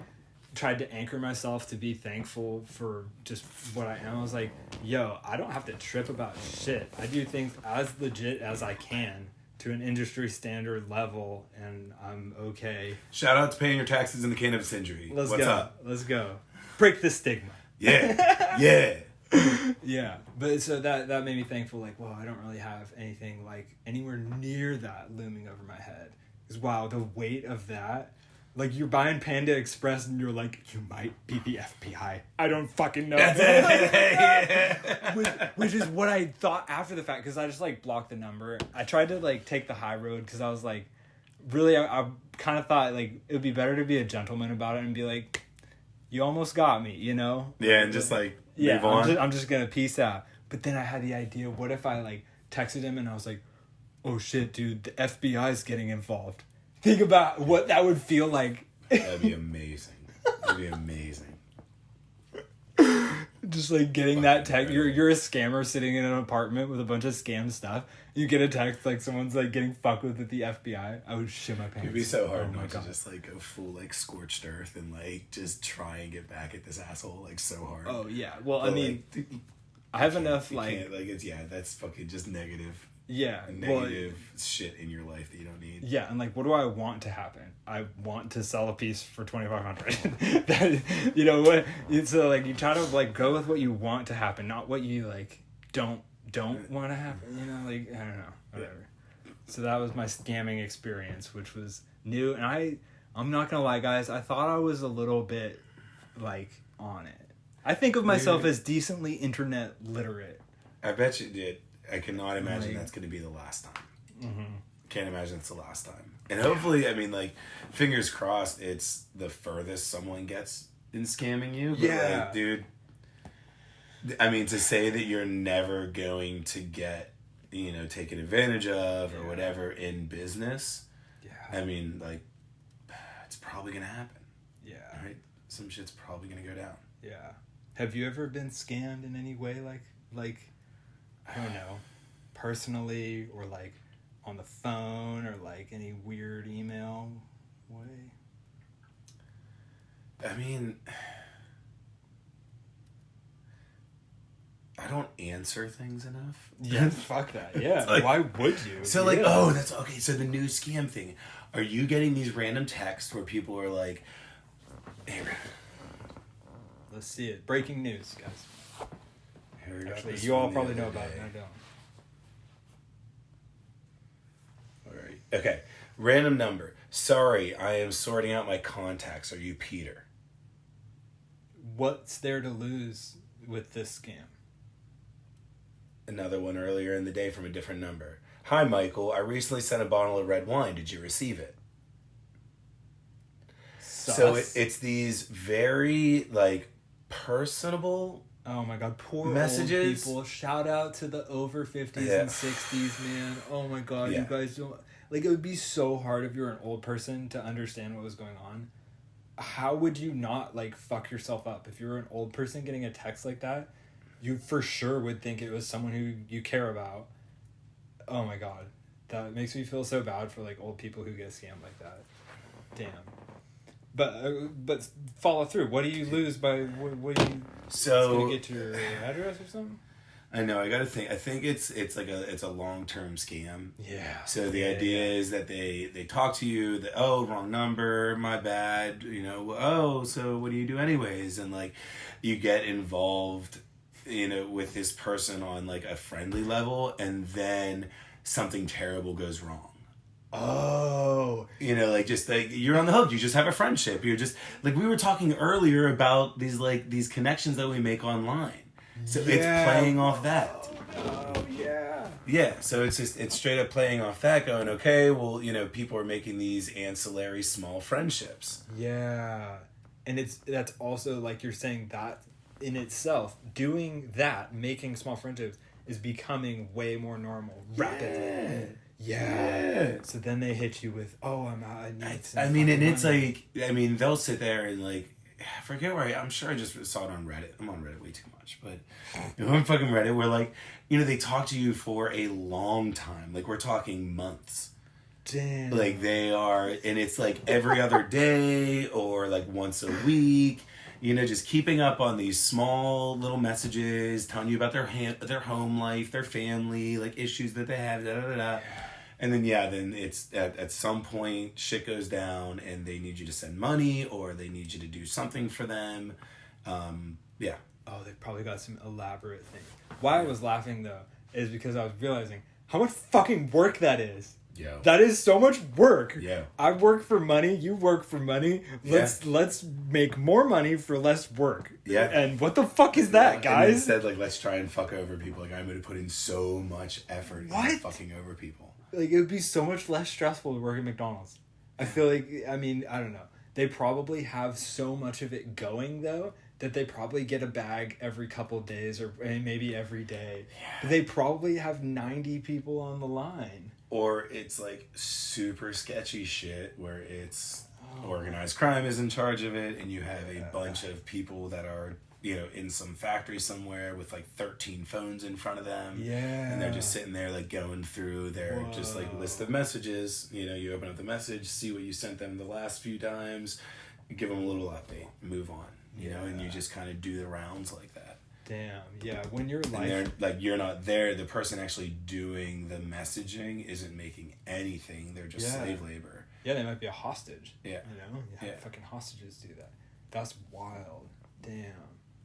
tried to anchor myself to be thankful for just what I am. I was like, yo, I don't have to trip about shit. I do things as legit as I can to an industry standard level, and I'm okay. Shout out to paying your taxes in the cannabis industry. What's up? Let's go. Break the stigma. Yeah. Yeah. Yeah. But so that made me thankful, like, well, I don't really have anything like anywhere near that looming over my head. Because wow, the weight of that. Like, you're buying Panda Express and you're like, you might be the FBI. I don't fucking know. which is what I thought after the fact, because I just, like, blocked the number. I tried to, like, take the high road because I was like, really, I kind of thought, like, it would be better to be a gentleman about it and be like, you almost got me, you know? Yeah, and just, like, move on. I'm just going to peace out. But then I had the idea, what if I, like, texted him and I was like, oh, shit, dude, the FBI's getting involved. Think about what that would feel like. That'd be amazing. That'd be amazing. Just like getting that text. You're a scammer sitting in an apartment with a bunch of scam stuff. You get a text like someone's like getting fucked with at the FBI. I would shit my pants. It'd be so hard not to just like go full like scorched earth and like just try and get back at this asshole like so hard. Oh yeah. Well, but, I mean, like, I have enough like it's that's fucking just negative. Yeah, negative shit in your life that you don't need. Yeah, and like, what do I want to happen? I want to sell a piece for $2,500. That, you know what? So like, you try to like go with what you want to happen, not what you like don't want to happen. You know, like I don't know, whatever. Yeah. So that was my scamming experience, which was new, and I'm not gonna lie, guys. I thought I was a little bit like on it. I think of myself as decently internet literate. I bet you did. I cannot imagine that's going to be the last time. Mm-hmm. Can't imagine it's the last time. And hopefully, I mean, like, fingers crossed, it's the furthest someone gets in scamming you. But yeah. Like, dude, I mean, to say that you're never going to get, you know, taken advantage of or whatever in business. Yeah. I mean, like, it's probably going to happen. Yeah. Right? Some shit's probably going to go down. Yeah. Have you ever been scammed in any way? Like, I don't know, personally or like on the phone or like any weird email way? I mean, I don't answer things enough. Yeah, fuck that. Yeah, like, why would you? So like, oh, that's okay. So the new scam thing. Are you getting these random texts where people are like, hey, let's see it. Breaking news, guys. Actually, Actually, you all probably know about it. I don't. All right. Okay. Random number. Sorry, I am sorting out my contacts. Are you Peter? What's there to lose with this scam? Another one earlier in the day from a different number. Hi, Michael. I recently sent a bottle of red wine. Did you receive it? Sus. So it's these very like personable. Oh my god, poor messages. Old people. Shout out to the over 50s and 60s, man. Oh my god, you guys don't... Like, it would be so hard if you're an old person to understand what was going on. How would you not, like, fuck yourself up? If you were an old person getting a text like that, you for sure would think it was someone who you care about. Oh my god. That makes me feel so bad for, like, old people who get scammed like that. Damn. But follow through. What do you lose by what do you? So gonna get your address or something. I know. I think it's a long-term scam. Yeah. So the idea is that they talk to you. That, oh, wrong number. My bad. Oh, so what do you do anyways? And like, you get involved, with this person on like a friendly level, and then something terrible goes wrong. Oh. Just like you're on the hook. You just have a friendship. You're just like we were talking earlier about these connections that we make online. So it's playing off that. Oh, yeah. Yeah, so it's straight up playing off that, going, okay, well, people are making these ancillary small friendships. Yeah. And that's also, like you're saying, that in itself, doing that, making small friendships, is becoming way more normal rapidly. Yeah. So then they hit you with, oh, I'm out. I need some it's money. like, they'll sit there and like, I forget where I'm sure I just saw it on Reddit. I'm on Reddit way too much, but on fucking Reddit where like, they talk to you for a long time. Like we're talking months. Damn. Like they are, and it's like every other day or like once a week, just keeping up on these small little messages, telling you about their home life, their family, like issues that they have, da da da da. And then, then it's at some point shit goes down and they need you to send money or they need you to do something for them. Yeah. Oh, they've probably got some elaborate things. Why I was laughing, though, is because I was realizing how much fucking work that is. Yeah. That is so much work. Yeah. I work for money. You work for money. Let's make more money for less work. Yeah. And what the fuck is that, guys? And instead, like, let's try and fuck over people. Like, I'm going to put in so much effort into fucking over people. Like, it would be so much less stressful to work at McDonald's. I feel like, I don't know. They probably have so much of it going, though, that they probably get a bag every couple days or maybe every day. Yeah. They probably have 90 people on the line. Or it's, like, super sketchy shit where it's organized crime is in charge of it and you have a bunch of people that are, in some factory somewhere with, like, 13 phones in front of them. Yeah. And they're just sitting there, like, going through their just, like, list of messages. You open up the message, see what you sent them the last few times, give them a little update, move on. And you just kind of do the rounds like that. Damn, yeah. When you're you're not there, the person actually doing the messaging isn't making anything. They're just slave labor. Yeah, they might be a hostage. Yeah. Fucking hostages do that. That's wild. Damn.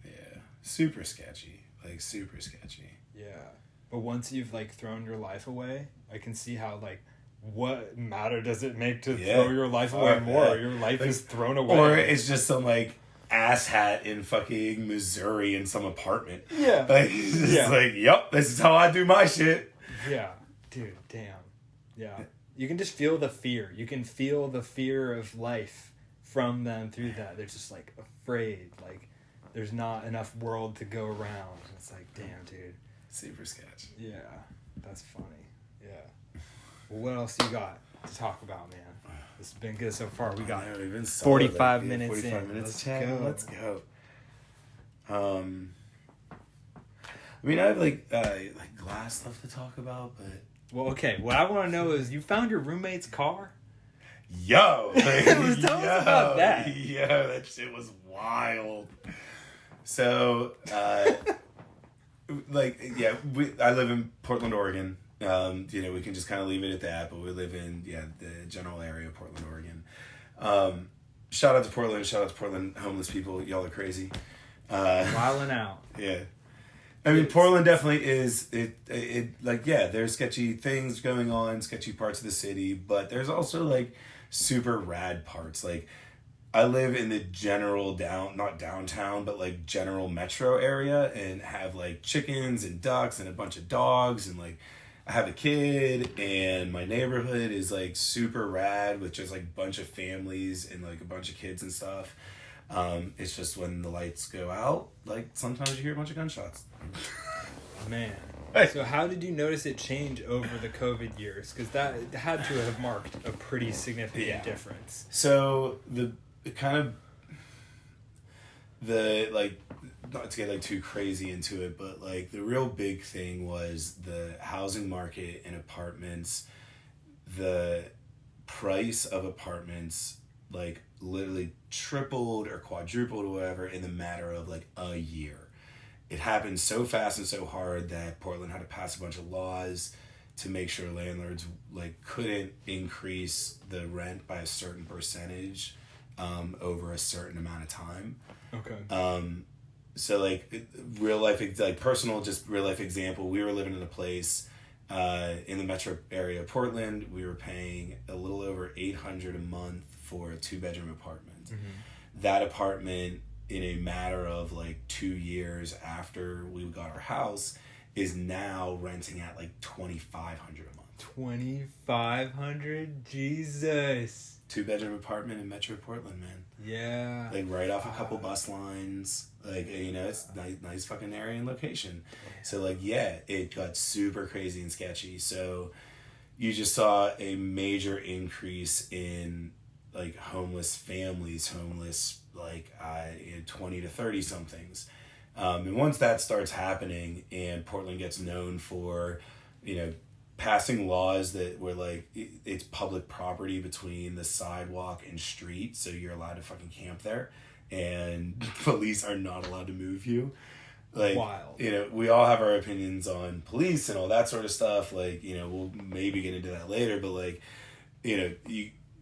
Yeah. Super sketchy. Like, super sketchy. Yeah. But once you've, like, thrown your life away, I can see how, like, what matter does it make to throw your life away more? Your life is thrown away. Or it's just some, like, asshat in fucking Missouri in some apartment. Yeah. Like, it's like, yep, this is how I do my shit. Yeah. Dude, damn. Yeah. You can just feel the fear. You can feel the fear of life from them through that. They're just, like, afraid. Like, there's not enough world to go around. It's like, damn, dude. Super sketch. Yeah. That's funny. Yeah. Well, what else you got to talk about, man? This has been good so far. We got 45 minutes 45 in. minutes. Let's go. I mean, I have like glass stuff to talk about, but well, okay. What I want to know is, you found your roommate's car? Yo, Tell us about that. Yo, that shit was wild. So, I live in Portland, Oregon. We can just kind of leave it at that, but we live in, the general area of Portland, Oregon. Shout out to Portland homeless people. Y'all are crazy. Wilding out. Yeah. I mean, Portland definitely is, there's sketchy things going on, sketchy parts of the city, but there's also, like, super rad parts. Like, I live in the general not downtown, but, like, general metro area and have, like, chickens and ducks and a bunch of dogs and, like, I have a kid, and my neighborhood is, like, super rad with just, like, a bunch of families and, like, a bunch of kids and stuff. It's just when the lights go out, like, sometimes you hear a bunch of gunshots. Man. Hey. So how did you notice it change over the COVID years? Because that had to have marked a pretty significant difference. So not to get, like, too crazy into it, but, like, the real big thing was the housing market in apartments. The price of apartments, like, literally tripled or quadrupled or whatever in the matter of, like, a year. it happened so fast and so hard that Portland had to pass a bunch of laws to make sure landlords like couldn't increase the rent by a certain percentage over a certain amount of time. Okay. So like real life, like personal, just real life example, we were living in a place in the metro area of Portland. We were paying a little over $800 a month for a 2-bedroom apartment. Mm-hmm. That apartment, in a matter of like 2 years after we got our house, is now renting at like $2,500 a month. $2,500? Jesus. 2-bedroom apartment in Metro Portland, man. Yeah. Like right off a couple bus lines. Like, you know, it's nice fucking area and location. So like, yeah, it got super crazy and sketchy. So you just saw a major increase in like homeless families, like 20 to 30 somethings. And once that starts happening and Portland gets known for, you know, passing laws that were like, it's public property between the sidewalk and street, so you're allowed to fucking camp there, and police are not allowed to move you. Like, wild. You know, we all have our opinions on police and all that sort of stuff. Like, you know, we'll maybe get into that later, but like, you know,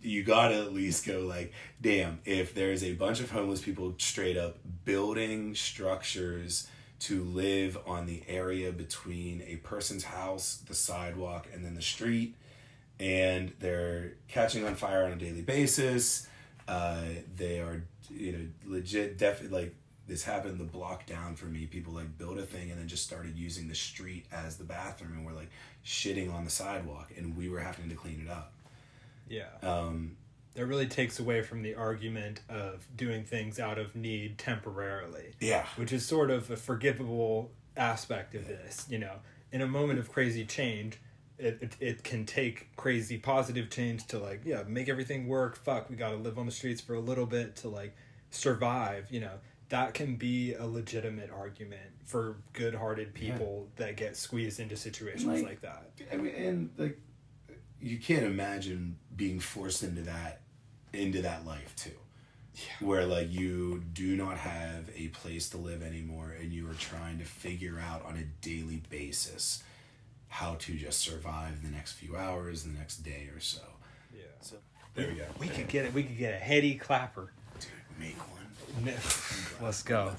you gotta at least go like, damn, if there's a bunch of homeless people straight up building structures to live on the area between a person's house, the sidewalk, and then the street, and they're catching on fire on a daily basis, they are, you know, legit, definitely, like, this happened the block down for me. People like built a thing and then just started using the street as the bathroom and were like shitting on the sidewalk, and we were having to clean it up. Yeah. That really takes away from the argument of doing things out of need temporarily. Yeah. Which is sort of a forgivable aspect of this. You know, in a moment of crazy change, it can take crazy positive change to like, yeah, make everything work. Fuck, we got to live on the streets for a little bit to like survive. You know, that can be a legitimate argument for good-hearted people that get squeezed into situations like that. I mean, and like, you can't imagine being forced into that life too. Yeah. Where like you do not have a place to live anymore and you are trying to figure out on a daily basis how to just survive the next few hours, the next day or so. Yeah. So there we go. We could get a heady clapper. Dude, make one. Let's go.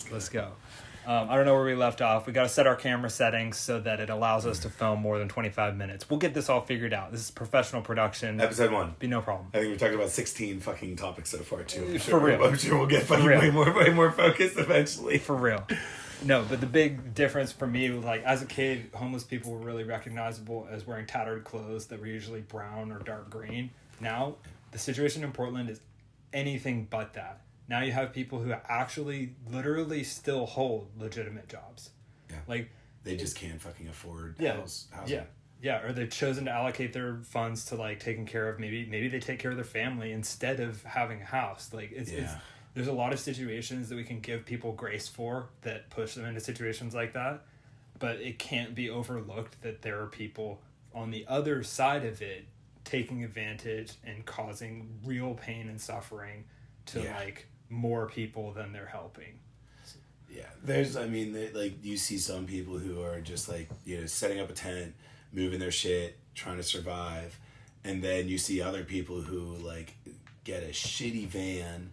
I don't know where we left off. We got to set our camera settings so that it allows us to film more than 25 minutes. We'll get this all figured out. This is professional production. Episode 1. Be no problem. I think we've talked about 16 fucking topics so far too. For real. I'm sure we'll get fucking way more focused eventually. For real. No, but the big difference for me was like, as a kid, homeless people were really recognizable as wearing tattered clothes that were usually brown or dark green. Now, the situation in Portland is anything but that. Now you have people who actually literally still hold legitimate jobs. Yeah. Like, they just can't fucking afford housing. Yeah, or they've chosen to allocate their funds to like taking care of maybe they take care of their family instead of having a house. Like it's there's a lot of situations that we can give people grace for that push them into situations like that, but it can't be overlooked that there are people on the other side of it taking advantage and causing real pain and suffering to like more people than they're helping. Yeah, like you see some people who are just like, you know, setting up a tent, moving their shit, trying to survive, and then you see other people who like get a shitty van,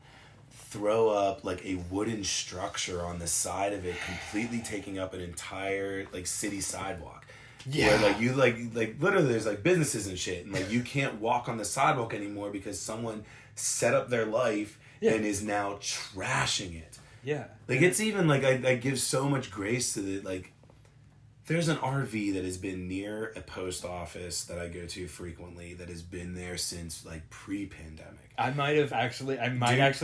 throw up like a wooden structure on the side of it, completely taking up an entire like city sidewalk. Yeah, where like you like literally there's like businesses and shit, and like you can't walk on the sidewalk anymore because someone set up their life and is now trashing it. Yeah. Like, it's even, like, I give so much grace to the, like, there's an RV that has been near a post office that I go to frequently that has been there since, like, pre-pandemic. I might actually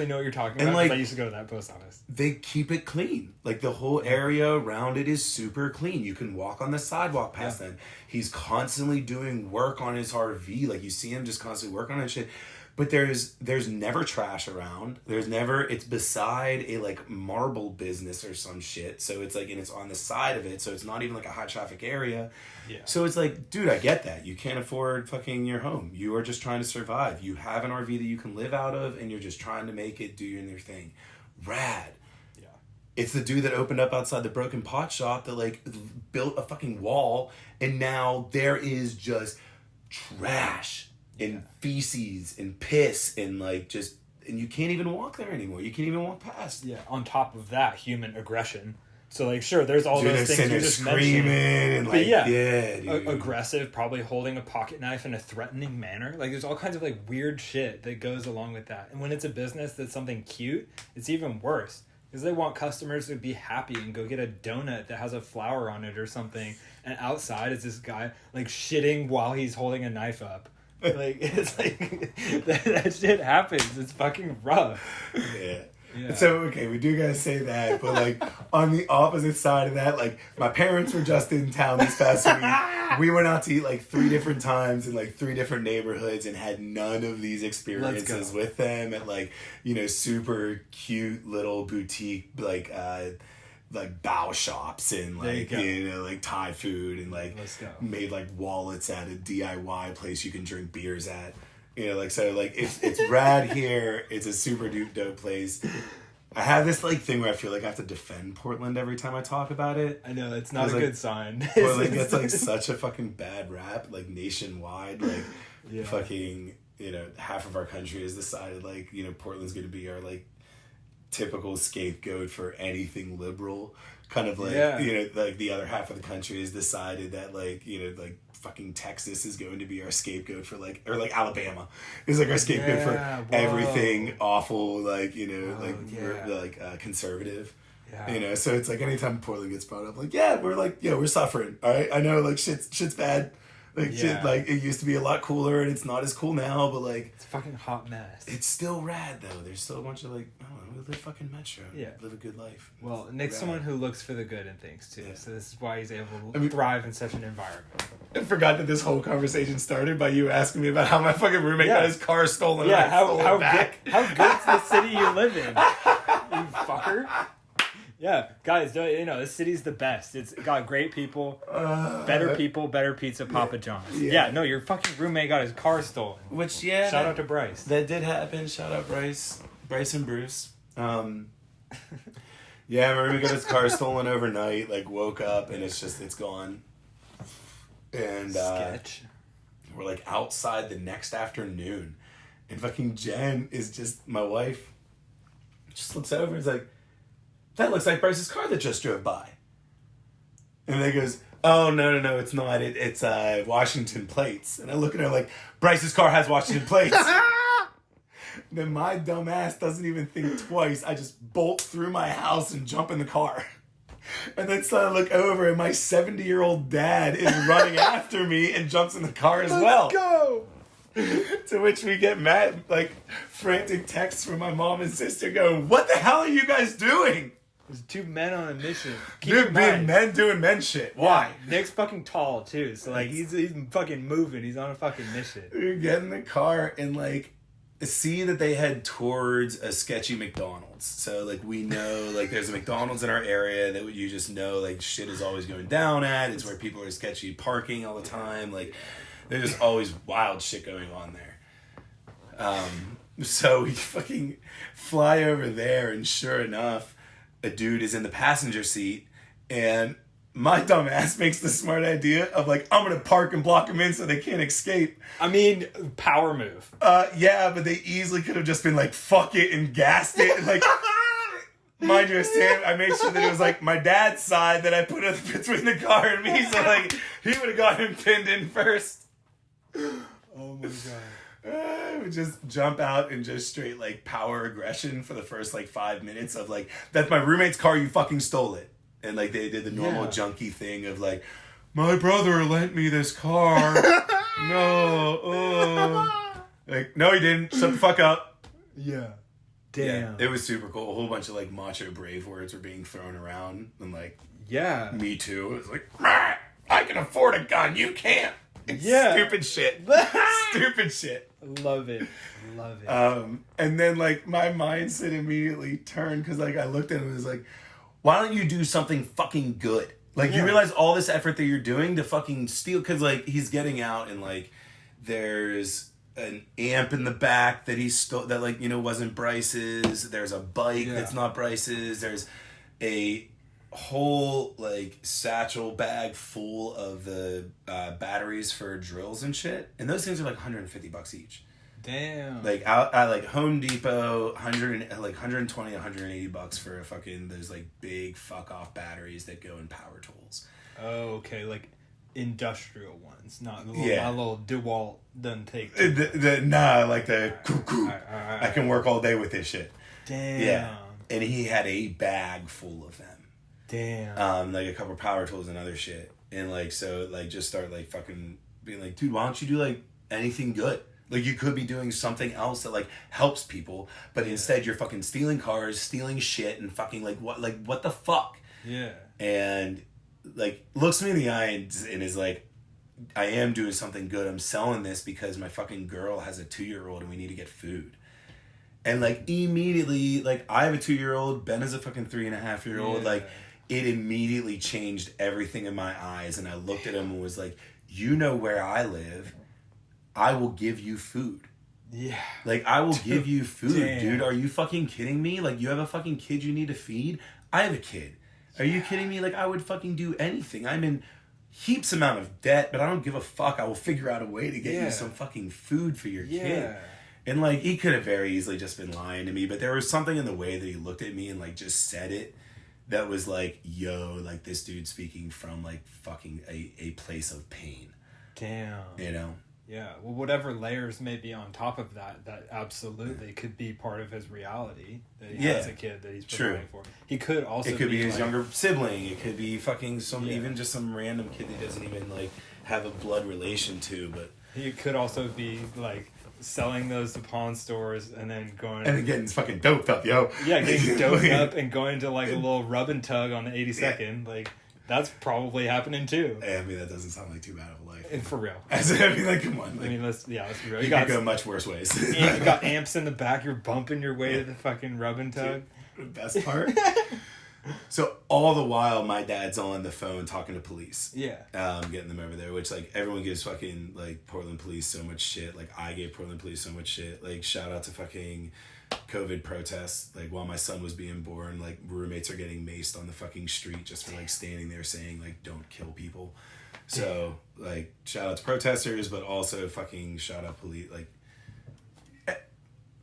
know what you're talking about, like, because I used to go to that post office. They keep it clean. Like, the whole area around it is super clean. You can walk on the sidewalk past them. He's constantly doing work on his RV. Like, you see him just constantly working on that shit. But there's never trash around. It's beside a like marble business or some shit. So it's like, and it's on the side of it. So it's not even like a high traffic area. Yeah. So it's like, dude, I get that. You can't afford fucking your home. You are just trying to survive. You have an RV that you can live out of and you're just trying to make it do your thing. Rad. Yeah. It's the dude that opened up outside the broken pot shop that like built a fucking wall, and now there is just trash and feces and piss and like just, and you can't even walk there anymore. You can't even walk past. Yeah. On top of that, human aggression. So like, sure, there's all those things you just screaming mentioned, and like, dude. Aggressive, probably holding a pocket knife in a threatening manner. Like, there's all kinds of like weird shit that goes along with that. And when it's a business that's something cute, it's even worse because they want customers to be happy and go get a donut that has a flower on it or something. And outside is this guy like shitting while he's holding a knife up. Like, it's like that shit happens. It's fucking rough. Yeah. Yeah. So, okay, we do gotta say that, but like on the opposite side of that, like my parents were just in town this past week. We went out to eat like 3 different times in like 3 different neighborhoods and had none of these experiences with them at like, you know, super cute little boutique like bow shops and like, you know, like Thai food and like made like wallets at a DIY place you can drink beers at. You know, like, so, like, it's rad here. It's a super dope place. I have this, like, thing where I feel like I have to defend Portland every time I talk about it. I know, it's not a good sign. Portland gets, like, such a fucking bad rap, like, nationwide. Like, fucking, you know, half of our country has decided, like, you know, Portland's going to be our, like, typical scapegoat for anything liberal. Kind of, like, you know, like, the other half of the country has decided that, like, you know, like, fucking Texas is going to be our scapegoat for like, or like Alabama is like our scapegoat for everything awful, like, you know, like conservative, you know. So it's like anytime Portland gets brought up, like, we're suffering. All right, I know, like shit's bad. Like shit, like it used to be a lot cooler and it's not as cool now, but like it's a fucking hot mess. It's still rad though. There's still a bunch of like, I don't know, we live fucking metro. Yeah, live a good life. Well, Nick's someone who looks for the good in things too, so this is why he's able to thrive in such an environment. I forgot that this whole conversation started by you asking me about how my fucking roommate got his car stolen. Yeah, how good's the city you live in, you fucker. Yeah, guys, you know, this city's the best. It's got great people, better pizza, Papa John's. Yeah, no, your fucking roommate got his car stolen. Which, shout out to Bryce. That did happen. Shout out Bryce and Bruce. Yeah, my roommate got his car stolen overnight, like woke up and it's gone. And sketch. We're like outside the next afternoon. And fucking Jen is just, my wife, just looks over and is like, that looks like Bryce's car that just drove by. And then goes, oh, no, it's not. It's Washington plates. And I look at her like, Bryce's car has Washington plates. Then my dumb ass doesn't even think twice. I just bolt through my house and jump in the car. And then so I look over and my 70-year-old dad is running after me and jumps in the car as well. Let's go! To which we get mad, like, frantic texts from my mom and sister going, what the hell are you guys doing? There's 2 men on a mission. Dude, being men doing men shit. Why? Nick's fucking tall, too. So, like, he's fucking moving. He's on a fucking mission. We get in the car and, like, see that they head towards a sketchy McDonald's. So, like, we know, like, there's a McDonald's in our area that you just know, like, shit is always going down at. It's where people are sketchy parking all the time. Like, there's just always wild shit going on there. So we fucking fly over there, and sure enough, a dude is in the passenger seat, and my dumb ass makes the smart idea of like, I'm gonna park and block them in so they can't escape. I mean, power move. Yeah, but they easily could have just been like, fuck it, and gassed it, and like, mind you, I made sure that it was like my dad's side that I put it between the car and me, so like, he would have got him pinned in first. Oh my god. I would just jump out and just straight like power aggression for the first like 5 minutes of like, that's my roommate's car, you fucking stole it. And like they did the normal junkie thing of like, my brother lent me this car. Like, no he didn't, shut the fuck up. Yeah. Damn. Yeah, it was super cool. A whole bunch of like macho brave words were being thrown around and like, me too. It was like, I can afford a gun, you can't. Stupid shit. Stupid shit. Love it. And then like my mindset immediately turned because like I looked at him and was like, why don't you do something fucking good? Like you realize all this effort that you're doing to fucking steal, because like he's getting out and like there's an amp in the back that he stole that like, you know, wasn't Bryce's. There's a bike that's not Bryce's. There's a whole like satchel bag full of the batteries for drills and shit, and those things are like $150 each. Damn. Like out at like Home Depot, 120, $180 for a fucking those like big fuck off batteries that go in power tools. Oh, okay, like industrial ones, not the little, Yeah. my little DeWalt doesn't take. Nah, like the cuckoo. All right. I can work all day with this shit. Damn. Yeah, and he had a bag full of them. Damn. Like a couple power tools and other shit, and like so like just start like fucking being like, dude, why don't you do like anything good? Like you could be doing something else that like helps people, but instead you're fucking stealing cars, stealing shit, and fucking like what the fuck? Yeah. And like looks me in the eye and is like, I am doing something good. I'm selling this because my fucking girl has a 2-year-old and we need to get food. And like immediately, like I have a 2-year-old, Ben is a fucking 3.5-year-old. Yeah. Like it immediately changed everything in my eyes. And I looked at him and was like, you know where I live. I will give you food. Yeah. Like I will give you food, Damn. dude. Are you fucking kidding me? Like you have a fucking kid you need to feed? I have a kid. Are you kidding me? Like I would fucking do anything. I'm in heaps amount of debt, but I don't give a fuck. I will figure out a way to get you some fucking food for your kid. And like he could have very easily just been lying to me, but there was something in the way that he looked at me and like just said it that was like, yo, like this dude speaking from like fucking a place of pain. Damn. You know? Yeah. Well, whatever layers may be on top of that absolutely could be part of his reality that he has a kid that he's providing for. He could also it could be his like, younger sibling. It could be fucking even just some random kid that he doesn't even like have a blood relation to. But he could also be like selling those to pawn stores and then going and getting fucking doped up, yo. Yeah, getting doped up and going to like a little rub and tug on the 82nd. Like that's probably happening too. I mean, that doesn't sound like too bad of a life. And for real. I mean, like, come on. Like, I mean, let's be real. You could go much worse ways. You got amps in the back. You're bumping your way to the fucking rub and tug. Dude, the best part. So all the while, my dad's on the phone talking to police. Yeah. Getting them over there, which like everyone gives fucking like Portland police so much shit. Like I gave Portland police so much shit. Like shout out to fucking COVID protests. Like while my son was being born, like roommates are getting maced on the fucking street just for like standing there saying like don't kill people. So like shout out to protesters, but also fucking shout out police. Like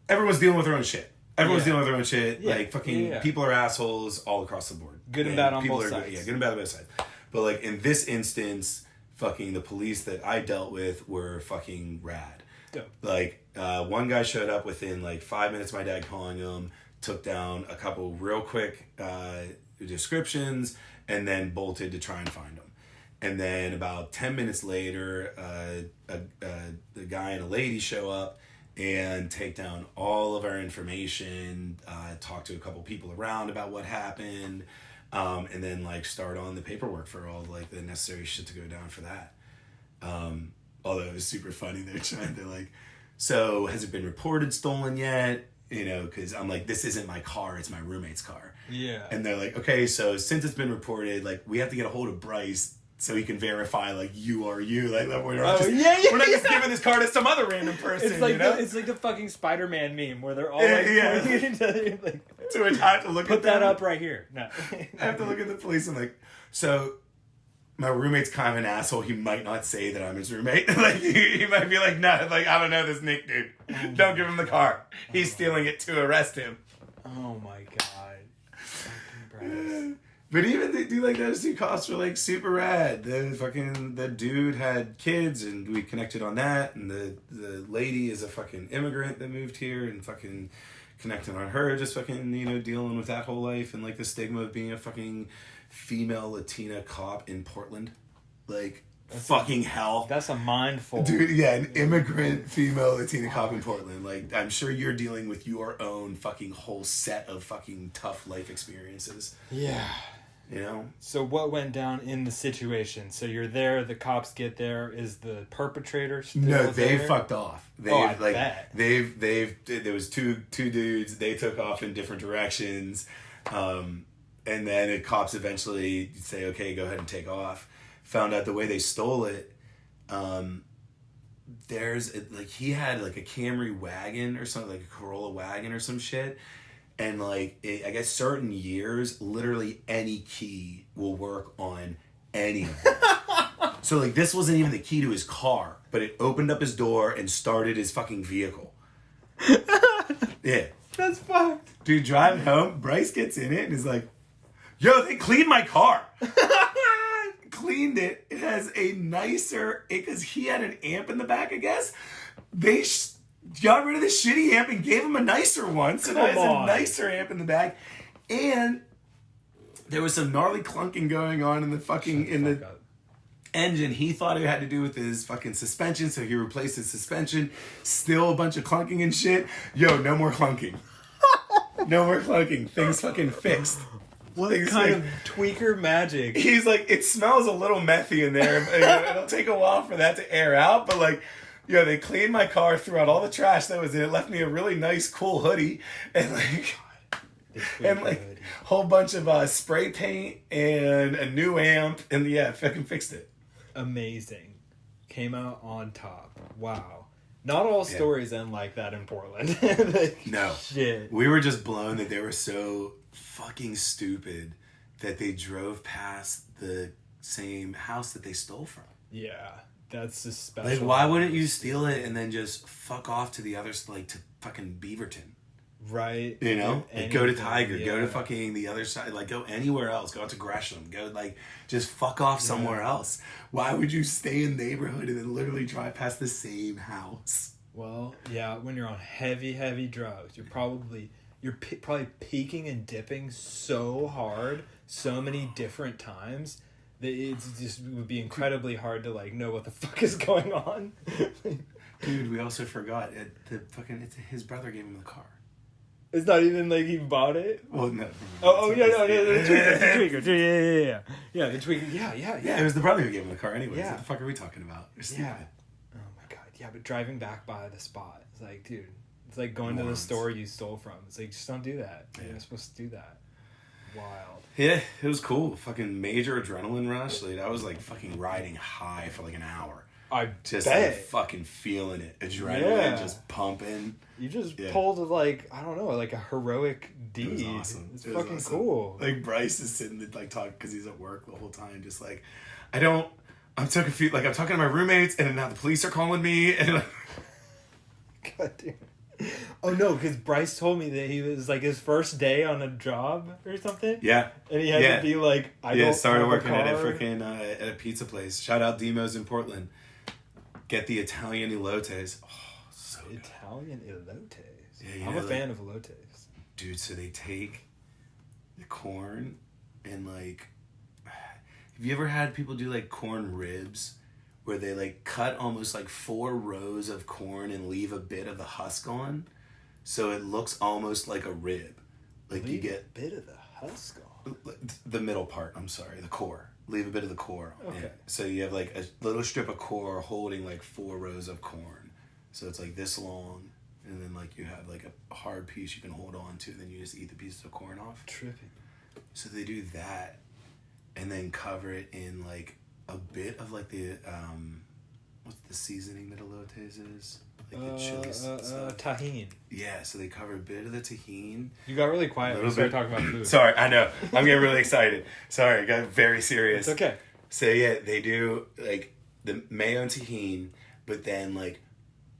everyone's dealing with their own shit. Everyone's dealing with their own shit. Yeah. Like fucking people are assholes all across the board. Good and bad on both sides. Yeah, good and bad on both sides. But like in this instance, fucking the police that I dealt with were fucking rad. Dope. Like one guy showed up within like 5 minutes of my dad calling him, took down a couple real quick descriptions, and then bolted to try and find him. And then about 10 minutes later, the guy and a lady show up and take down all of our information, talk to a couple people around about what happened, and then like start on the paperwork for all like the necessary shit to go down for that. Although it was super funny, they're trying to like, so has it been reported stolen yet? You know, because I'm like, this isn't my car, it's my roommate's car. Yeah. And they're like, okay, so since it's been reported, like we have to get a hold of Bryce so he can verify like you are you. Like we're not just giving this car to some other random person. It's like you know? it's like the fucking Spider-Man meme where they're all like pointing at each other. Like, so I have to look put at that them. up right here. No. I have to look at the police and like, so my roommate's kind of an asshole. He might not say that I'm his roommate. Like he might be like, no, like I don't know this Nick dude. Don't give him the car. He's stealing it to arrest him. Oh my god. Fucking But even the dude, like those two cops were like super rad. The dude had kids and we connected on that, and the lady is a fucking immigrant that moved here and fucking connected on her, just fucking, you know, dealing with that whole life and like the stigma of being a fucking female Latina cop in Portland. Like fucking hell. That's a mindful. Dude, yeah, an immigrant female Latina cop in Portland. Like, I'm sure you're dealing with your own fucking whole set of fucking tough life experiences. Yeah. You know? So what went down in the situation? So you're there, the cops get there, is the perpetrator still No, they there? fucked off. I bet. There was two dudes, they took off in different directions. And then the cops eventually say, okay, go ahead and take off. Found out the way they stole it. He had like a Camry wagon or something, like a Corolla wagon or some shit. And like, I guess certain years, literally any key will work on any of them. So like, this wasn't even the key to his car, but it opened up his door and started his fucking vehicle. Yeah. That's fucked. Dude, driving home, Bryce gets in it and is like, yo, they cleaned my car. Cleaned it. It has a nicer, because he had an amp in the back, I guess. They got rid of the shitty amp and gave him a nicer one. So now it has a nicer amp in the back. And there was some gnarly clunking going on in the fucking, engine. He thought it had to do with his fucking suspension, so he replaced his suspension. Still a bunch of clunking and shit. Yo, no more clunking. No more clunking. Things fucking fixed. What kind of tweaker magic? He's like, it smells a little methy in there. It'll take a while for that to air out, but like, they cleaned my car, threw out all the trash that was in it, left me a really nice, cool hoodie, and like, whole bunch of spray paint and a new amp, and fucking fixed it. Amazing. Came out on top. Wow. Not all stories end like that in Portland. No. Shit. We were just blown that they were so fucking stupid that they drove past the same house that they stole from. Yeah. That's just special. Like, why wouldn't you steal it and then just fuck off to the others, like to fucking Beaverton? Right. You know? Like, go to Tiger, go to fucking the other side, like go anywhere else, go out to Gresham, go like just fuck off somewhere else. Why would you stay in the neighborhood and then literally drive past the same house? Well, yeah, when you're on heavy drugs, you're probably peaking and dipping so hard so many different times that it would be incredibly hard to like know what the fuck is going on. Dude, we also forgot his brother gave him the car. It's not even like he bought it? Well, no. The tweaker. Yeah, the tweaker. Yeah. It was the brother who gave him the car anyways. What the fuck are we talking about? You're stupid. Yeah. Oh my god. Yeah, but driving back by the spot, it's like, dude, it's like going to the store you stole from. It's like, just don't do that. You're not supposed to do that. Wild. Yeah, it was cool. Fucking major adrenaline rush. Like, I was like fucking riding high for like an hour. I just bet. Like fucking feeling it. Adrenaline just pumping. You just pulled like, I don't know, like a heroic deed. It was awesome. It's fucking awesome. Cool. Like Bryce is sitting there like talking because he's at work the whole time, just like, I'm so confused. Like I'm talking to my roommates and now the police are calling me and like, God damn. Oh no, because Bryce told me that he was like his first day on a job or something. Yeah. And he had to be like, started working at a freaking at a pizza place. Shout out Demos in Portland. Get the Italian elotes. Oh, so Italian elotes. Yeah, I'm a fan of elotes. Dude, so they take the corn and like, have you ever had people do like corn ribs where they like cut almost like 4 rows of corn and leave a bit of the husk on, so it looks almost like a rib. Like you get a bit of the husk on. The middle part. I'm sorry, the core. Leave a bit of the core. Okay. Yeah. So you have like a little strip of core holding like 4 rows of corn. So it's like this long, and then like you have like a hard piece you can hold on to. Then you just eat the pieces of corn off. Tripping. So they do that, and then cover it in like a bit of like the what's the seasoning that elotes is? Like the chili stuff. Tahini. Yeah, so they cover a bit of the tahini. You got really quiet when you started talking about food. Sorry, I know. I'm getting really excited. Sorry, I got very serious. It's okay. So yeah, they do like the mayo and tahini, but then like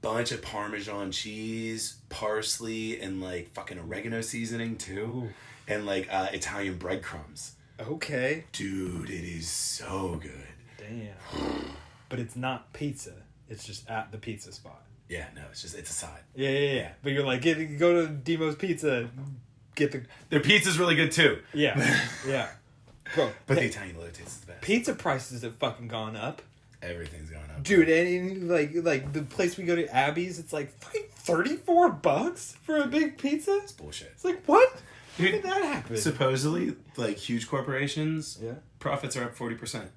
bunch of Parmesan cheese, parsley, and like fucking oregano seasoning too. Ooh. And like Italian breadcrumbs. Okay. Dude, it is so good. Damn. But it's not pizza. It's just at the pizza spot. Yeah, no, it's a side. Yeah. But you're like, go to Demo's Pizza, their pizza's really good too. Yeah. Bro, but the Italian elotes is the best. Pizza prices have fucking gone up. Everything's gone up. Dude, and like the place we go to, Abby's, it's like $34 for a big pizza? It's bullshit. It's like, what? Dude, how did that happen? Supposedly, like huge corporations, profits are up 40%.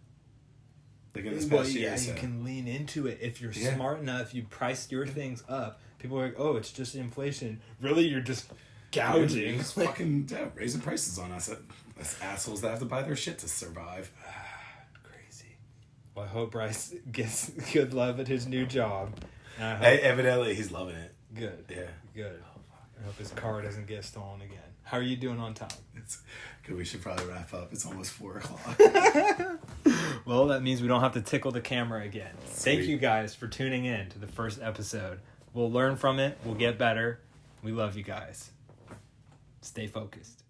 Like in this past year. You can lean into it if you're smart enough. You price your things up. People are like, "Oh, it's just inflation." Really, you're just gouging. You're just fucking raising prices on us. Us assholes that have to buy their shit to survive. Crazy. Well, I hope Bryce gets good love at his new job. Evidently, he's loving it. Good. Yeah. Good. I hope his car doesn't get stolen again. How are you doing on time? Good. We should probably wrap up. It's almost 4:00. Well, that means we don't have to tickle the camera again. Sweet. Thank you guys for tuning in to the first episode. We'll learn from it. We'll get better. We love you guys. Stay focused.